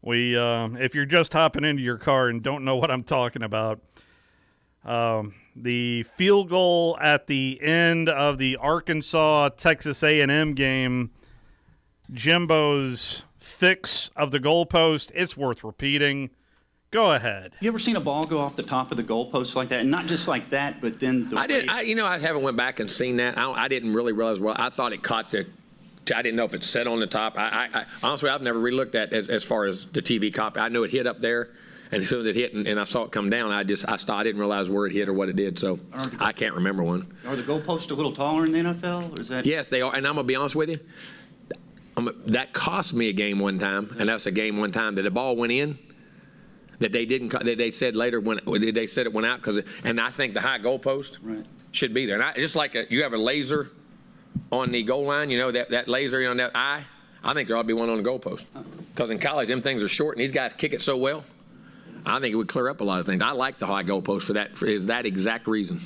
If you're just hopping into your car and don't know what I'm talking about, the field goal at the end of the Arkansas-Texas A&M game, Jimbo's fix of the goalpost, it's worth repeating. Go ahead. You ever seen a ball go off the top of the goalpost like that? And not just like that, but then the I haven't went back and seen that. I didn't really realize. Well, I thought it caught the. I didn't know if it set on the top. I honestly, I've never really looked at as far as the TV copy. I knew it hit up there, and as soon as it hit and I saw it come down, I stopped. I didn't realize where it hit or what it did. So I can't remember one. Are the goalposts a little taller in the NFL? Or is that? Yes, they are. And I'm gonna be honest with you. That cost me a game one time, and that's a game one time that the ball went in. That they didn't. They said later when they said it went out and I think the high goalpost should be there. And just like you have a laser on the goal line, that laser on that eye. I think there ought to be one on the goalpost because in college them things are short and these guys kick it so well. I think it would clear up a lot of things. I like the high goalpost for that exact reason.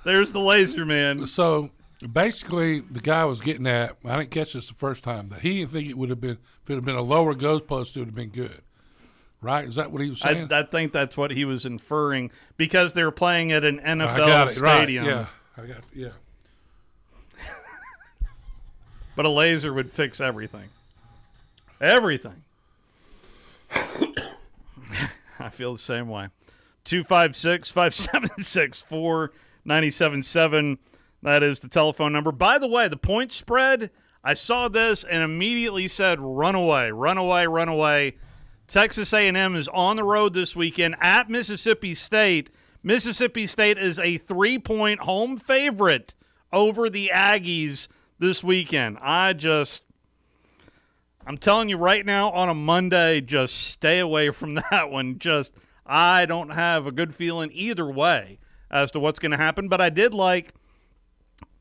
There's the laser man. So basically, the guy was getting at. I didn't catch this the first time. That he didn't think it would have been if it had been a lower goalpost, it would have been good. Right? Is that what he was saying? I think that's what he was inferring because they're playing at an NFL stadium. Right. Yeah, I got it. Yeah. But a laser would fix everything. Everything. I feel the same way. 256-576-4977. That is the telephone number. By the way, the point spread, I saw this and immediately said, run away, run away, run away. Texas A&M is on the road this weekend at Mississippi State. Mississippi State is a 3-point home favorite over the Aggies this weekend. I'm telling you right now on a Monday, just stay away from that one. I don't have a good feeling either way as to what's going to happen, but I did like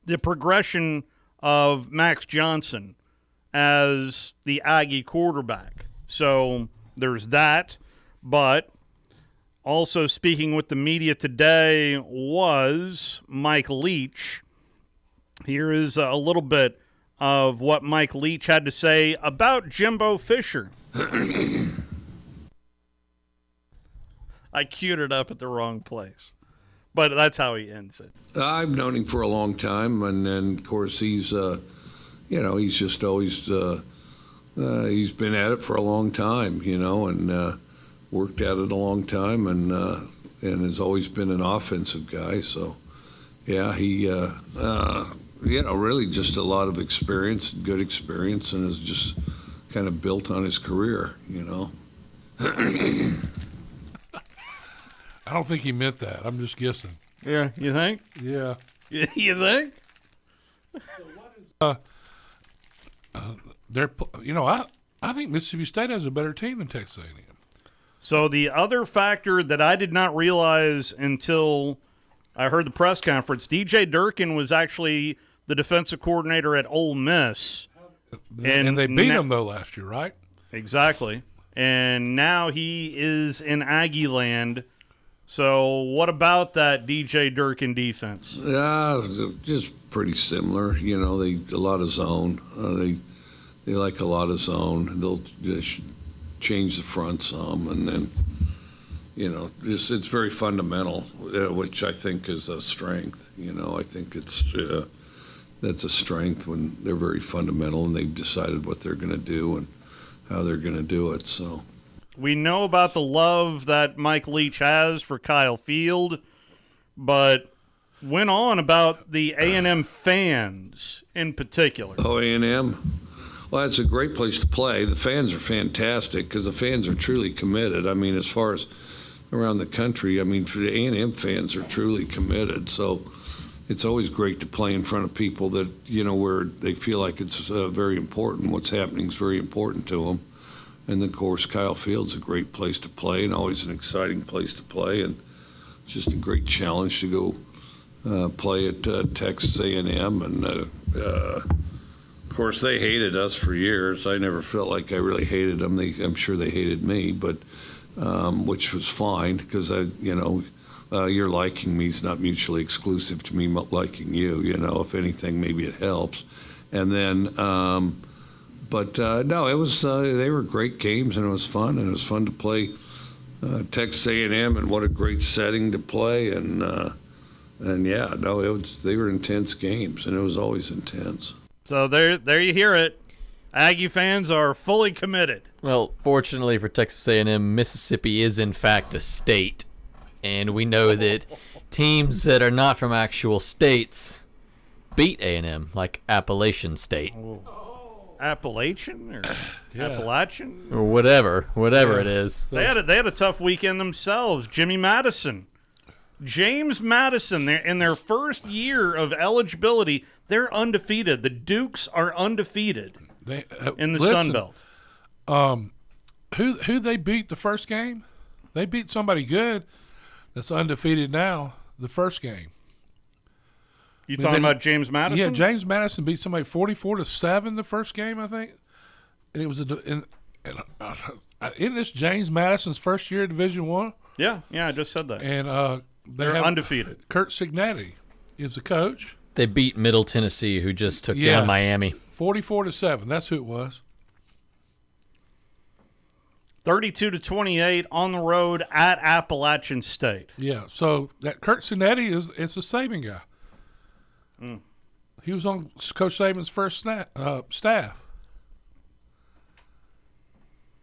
the progression of Max Johnson as the Aggie quarterback. So there's that, but also speaking with the media today was Mike Leach. Here is a little bit of what Mike Leach had to say about Jimbo Fisher. I queued it up at the wrong place, but that's how he ends it. I've known him for a long time, and then, of course, he's just always he's been at it for a long time, and worked at it a long time, and has always been an offensive guy. So, yeah, he, really just a lot of experience, good experience, and has just kind of built on his career, I don't think he meant that. I'm just guessing. Yeah, you think? Yeah. You think? They're, I think Mississippi State has a better team than Texas A&M. So the other factor that I did not realize until I heard the press conference, DJ Durkin was actually the defensive coordinator at Ole Miss. And they beat him, though, last year, right? Exactly. And now he is in Aggie land. So what about that DJ Durkin defense? Just pretty similar. You know, a lot of zone. They like a lot of zone. They'll just change the front some, and then, you know, it's very fundamental, which I think is a strength. You know, I think that's a strength when they're very fundamental and they've decided what they're going to do and how they're going to do it. So we know about the love that Mike Leach has for Kyle Field, but went on about the A&M fans in particular. Oh, A&M? Well, that's a great place to play. The fans are fantastic because the fans are truly committed. I mean, as far as around the country, I mean, for the A&M fans are truly committed. So it's always great to play in front of people that, you know, where they feel like it's very important. What's happening is very important to them. And, of course, Kyle Field's a great place to play and always an exciting place to play. And it's just a great challenge to go play at Texas A&M. And, of course, they hated us for years. I never felt like I really hated them. I'm sure they hated me, but which was fine because your liking me is not mutually exclusive to me liking you. You know, if anything, maybe it helps. And then, no, it was. They were great games, and it was fun. And it was fun to play Texas A&M, and what a great setting to play. And yeah, no, they were intense games, and it was always intense. So there you hear it. Aggie fans are fully committed. Well, fortunately for Texas A&M, Mississippi is in fact a state, and we know that teams that are not from actual states beat A&M, like Appalachian State. Appalachian or Appalachian or whatever it is. They had a tough weekend themselves. James Madison, in their first year of eligibility, they're undefeated. The Dukes are undefeated in the Sun Belt. Who they beat the first game? They beat somebody good that's undefeated now. The first game. You talking about James Madison? Yeah, James Madison beat somebody 44-7 the first game, I think. And it was isn't this James Madison's first year at Division I? Yeah, I just said that. And they're undefeated. Kurt Cignetti is the coach. They beat Middle Tennessee, who just took down Miami. 44-7. That's who it was. 32-28 on the road at Appalachian State. Yeah. So that Kurt Cignetti is a Saban guy. Mm. He was on Coach Saban's first staff.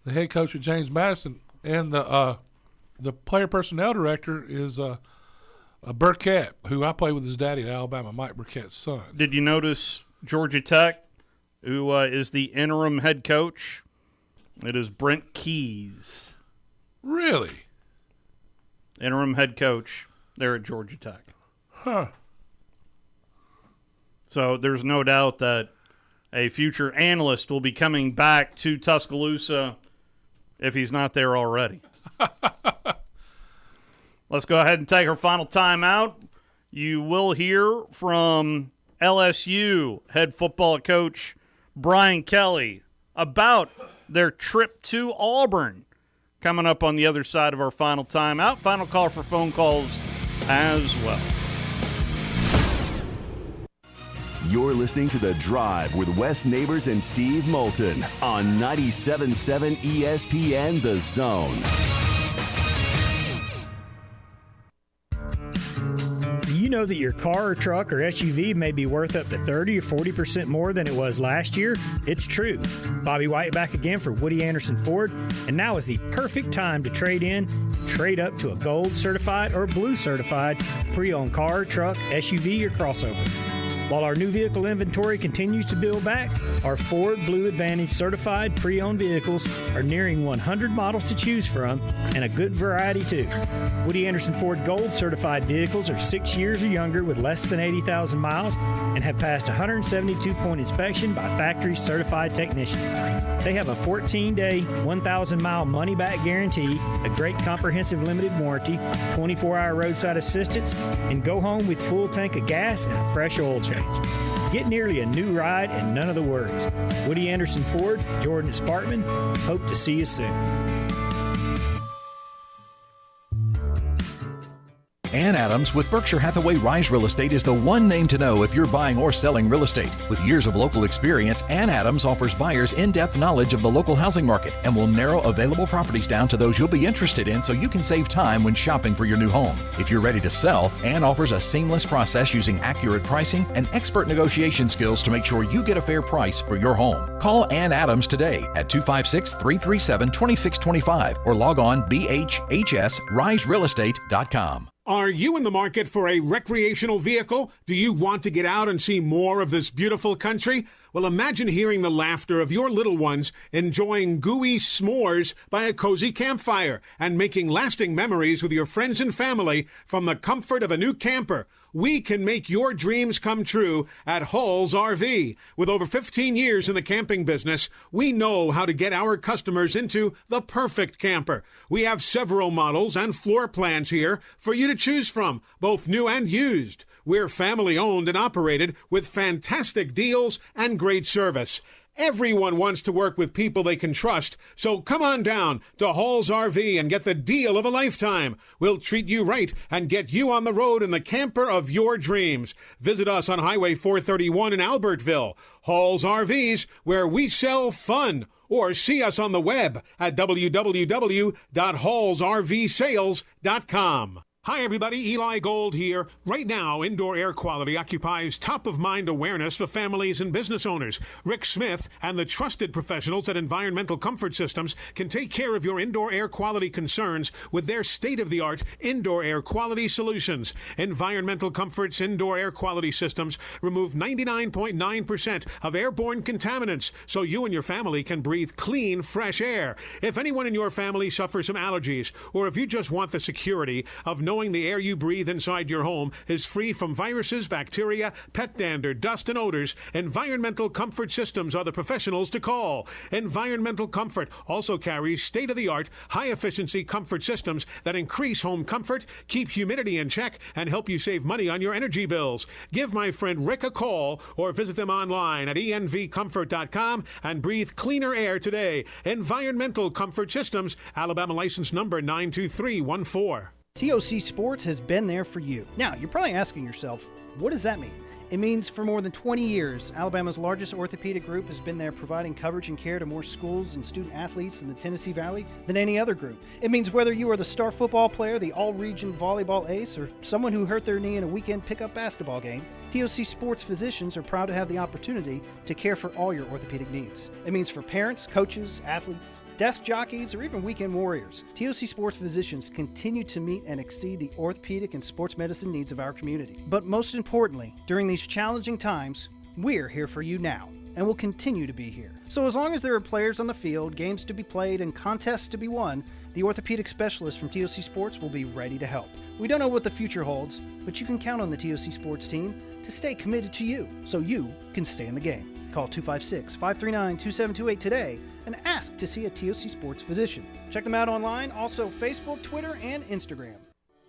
The head coach of James Madison, and the player personnel director is Burkett, who I played with his daddy at Alabama, Mike Burkett's son. Did you notice Georgia Tech, who is the interim head coach? It is Brent Keys. Really? Interim head coach there at Georgia Tech. Huh. So there's no doubt that a future analyst will be coming back to Tuscaloosa if he's not there already. Let's go ahead and take our final timeout. You will hear from LSU head football coach Brian Kelly about their trip to Auburn coming up on the other side of our final timeout. Final call for phone calls as well. You're listening to The Drive with Wes Neighbors and Steve Moulton on 97.7 ESPN The Zone. Do you know that your car or truck or SUV may be worth up to 30 or 40% more than it was last year? It's true. Bobby White back again for Woody Anderson Ford, and now is the perfect time to trade in, trade up to a gold certified or blue certified pre-owned car, truck, SUV, or crossover. While our new vehicle inventory continues to build back, our Ford Blue Advantage certified pre-owned vehicles are nearing 100 models to choose from, and a good variety too. Woody Anderson Ford Gold certified vehicles are 6 years or younger with less than 80,000 miles and have passed 172-point inspection by factory certified technicians. They have a 14-day, 1,000-mile money-back guarantee, a great comprehensive limited warranty, 24-hour roadside assistance, and go home with full tank of gas and a fresh oil change. Get nearly a new ride and none of the worries. Woody Anderson Ford, Jordan Spartman. Hope to see you soon. Ann Adams with Berkshire Hathaway Rise Real Estate is the one name to know if you're buying or selling real estate. With years of local experience, Ann Adams offers buyers in-depth knowledge of the local housing market and will narrow available properties down to those you'll be interested in so you can save time when shopping for your new home. If you're ready to sell, Ann offers a seamless process using accurate pricing and expert negotiation skills to make sure you get a fair price for your home. Call Ann Adams today at 256-337-2625 or log on bhhsriserealestate.com. Are you in the market for a recreational vehicle? Do you want to get out and see more of this beautiful country? Well, imagine hearing the laughter of your little ones enjoying gooey s'mores by a cozy campfire and making lasting memories with your friends and family from the comfort of a new camper. We can make your dreams come true at Hall's RV. With over 15 years in the camping business, we know how to get our customers into the perfect camper. We have several models and floor plans here for you to choose from, both new and used. We're family owned and operated with fantastic deals and great service. Everyone wants to work with people they can trust, so come on down to Hall's RV and get the deal of a lifetime. We'll treat you right and get you on the road in the camper of your dreams. Visit us on Highway 431 in Albertville. Hall's RVs, where we sell fun. Or see us on the web at www.hallsrvsales.com. Hi, everybody. Eli Gold here. Right now, indoor air quality occupies top-of-mind awareness for families and business owners. Rick Smith and the trusted professionals at Environmental Comfort Systems can take care of your indoor air quality concerns with their state-of-the-art indoor air quality solutions. Environmental Comfort's indoor air quality systems remove 99.9% of airborne contaminants so you and your family can breathe clean, fresh air. If anyone in your family suffers from allergies, or if you just want the security of knowing the air you breathe inside your home is free from viruses, bacteria, pet dander, dust, and odors, Environmental Comfort Systems are the professionals to call. Environmental Comfort also carries state-of-the-art, high-efficiency comfort systems that increase home comfort, keep humidity in check, and help you save money on your energy bills. Give my friend Rick a call or visit them online at envcomfort.com and breathe cleaner air today. Environmental Comfort Systems, Alabama license number 92314. TOC Sports has been there for you. Now, you're probably asking yourself, what does that mean? It means for more than 20 years, Alabama's largest orthopedic group has been there providing coverage and care to more schools and student athletes in the Tennessee Valley than any other group. It means whether you are the star football player, the all-region volleyball ace, or someone who hurt their knee in a weekend pickup basketball game, TOC Sports physicians are proud to have the opportunity to care for all your orthopedic needs. It means for parents, coaches, athletes, desk jockeys, or even weekend warriors, TOC Sports physicians continue to meet and exceed the orthopedic and sports medicine needs of our community. But most importantly, during these challenging times, we're here for you now and will continue to be here. So as long as there are players on the field, games to be played, and contests to be won, the orthopedic specialists from TOC Sports will be ready to help. We don't know what the future holds, but you can count on the TOC Sports team to stay committed to you so you can stay in the game. Call 256-539-2728 today and ask to see a TOC Sports physician. Check them out online, also Facebook, Twitter, and Instagram.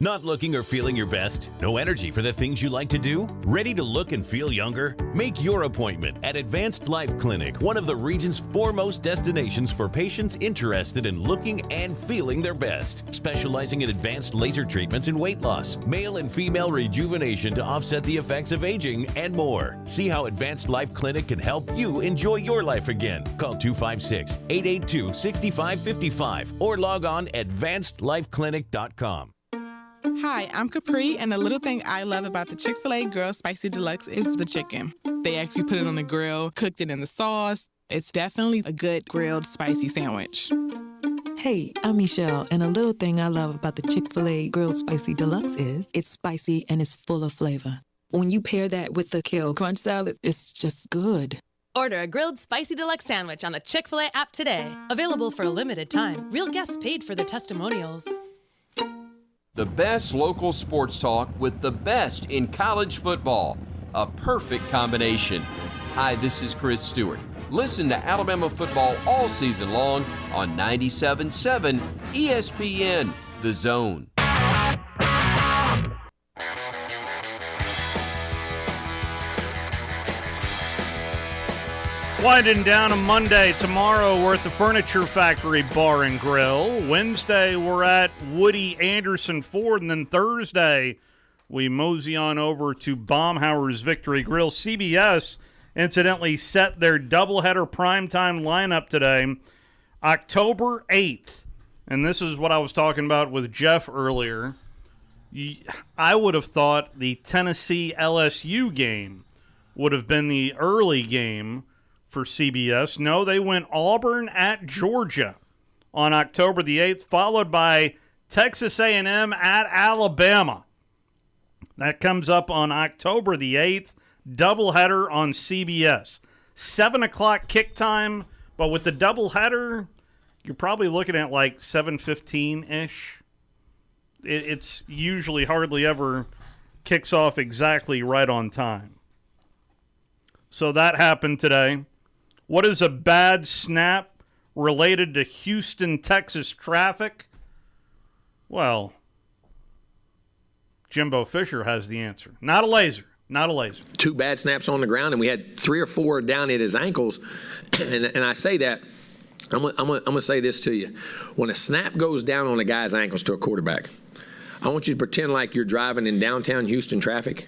Not looking or feeling your best? No energy for the things you like to do? Ready to look and feel younger? Make your appointment at Advanced Life Clinic, one of the region's foremost destinations for patients interested in looking and feeling their best. Specializing in advanced laser treatments and weight loss, male and female rejuvenation to offset the effects of aging, and more. See how Advanced Life Clinic can help you enjoy your life again. Call 256-882-6555 or log on advancedlifeclinic.com. Hi, I'm Capri, and the little thing I love about the Chick-fil-A Grilled Spicy Deluxe is the chicken. They actually put it on the grill, cooked it in the sauce. It's definitely a good grilled spicy sandwich. Hey, I'm Michelle, and a little thing I love about the Chick-fil-A Grilled Spicy Deluxe is it's spicy and it's full of flavor. When you pair that with the kale crunch salad, it's just good. Order a grilled spicy deluxe sandwich on the Chick-fil-A app today. Available for a limited time. Real guests paid for their testimonials. The best local sports talk with the best in college football. A perfect combination. Hi, this is Chris Stewart. Listen to Alabama football all season long on 97.7 ESPN, The Zone. Winding down a Monday. Tomorrow we're at the Furniture Factory Bar and Grill. Wednesday we're at Woody Anderson Ford. And then Thursday we mosey on over to Baumhauer's Victory Grill. CBS incidentally set their doubleheader primetime lineup today, October 8th. And this is what I was talking about with Jeff earlier. I would have thought the Tennessee-LSU game would have been the early game for CBS. No, they went Auburn at Georgia on October the 8th, followed by Texas A&M at Alabama. That comes up on October the 8th, doubleheader on CBS. 7 o'clock kick time, but with the doubleheader, you're probably looking at like 7:15-ish. It's usually hardly ever kicks off exactly right on time. So that happened today. What is a bad snap related to Houston, Texas traffic? Well, Jimbo Fisher has the answer. Not a laser. Not a laser. 2 bad snaps on the ground, and we had 3 or 4 down at his ankles. And I say that, I'm gonna say this to you. When a snap goes down on a guy's ankles to a quarterback, I want you to pretend like you're driving in downtown Houston traffic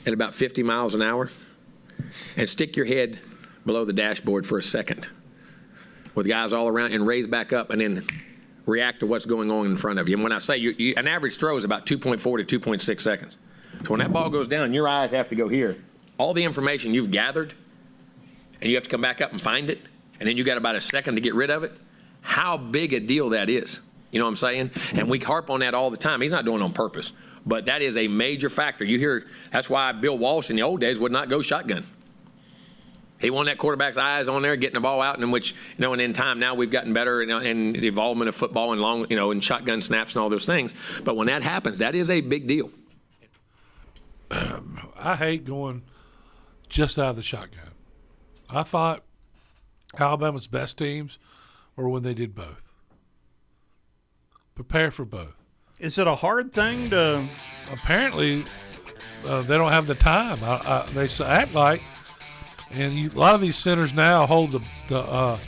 at about 50 miles an hour and stick your head below the dashboard for a second with guys all around and raise back up and then react to what's going on in front of you. And when I say an average throw is about 2.4 to 2.6 seconds. So when that ball goes down, your eyes have to go here. All the information you've gathered, and you have to come back up and find it, and then you got about a second to get rid of it. How big a deal that is. You know what I'm saying? And we harp on that all the time. He's not doing it on purpose. But that is a major factor. You hear, that's why Bill Walsh in the old days would not go shotgun. He wanted that quarterback's eyes on there, getting the ball out, and in which, and in time now we've gotten better in the involvement of football and long, and shotgun snaps and all those things. But when that happens, that is a big deal. I hate going just out of the shotgun. I thought Alabama's best teams were when they did both. Prepare for both. Is it a hard thing to? Apparently, they don't have the time. They act like. And a lot of these centers now hold the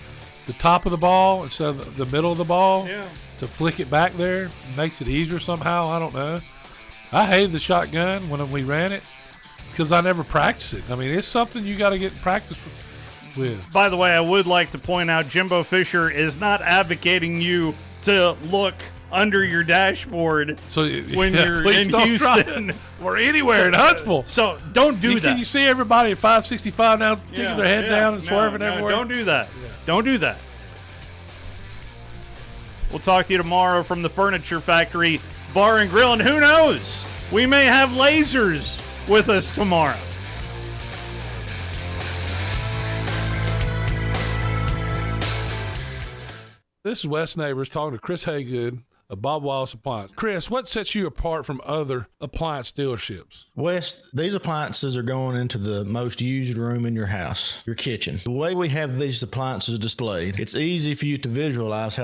top of the ball instead of the middle of the ball to flick it back there. It makes it easier somehow. I don't know. I hated the shotgun when we ran it because I never practiced it. I mean, it's something you got to get practice with. By the way, I would like to point out Jimbo Fisher is not advocating you to look under your dashboard when you're in Houston or anywhere in Huntsville. So don't do that. Can you see everybody at 565 now taking their head down and swerving everywhere? Don't do that. Yeah. Don't do that. We'll talk to you tomorrow from the Furniture Factory Bar and Grill, and who knows? We may have lasers with us tomorrow. This is Wes Neighbors talking to Chris Haygood of Bob Wallace Appliance. Chris, what sets you apart from other appliance dealerships? Wes, these appliances are going into the most used room in your house, your kitchen. The way we have these appliances displayed, it's easy for you to visualize how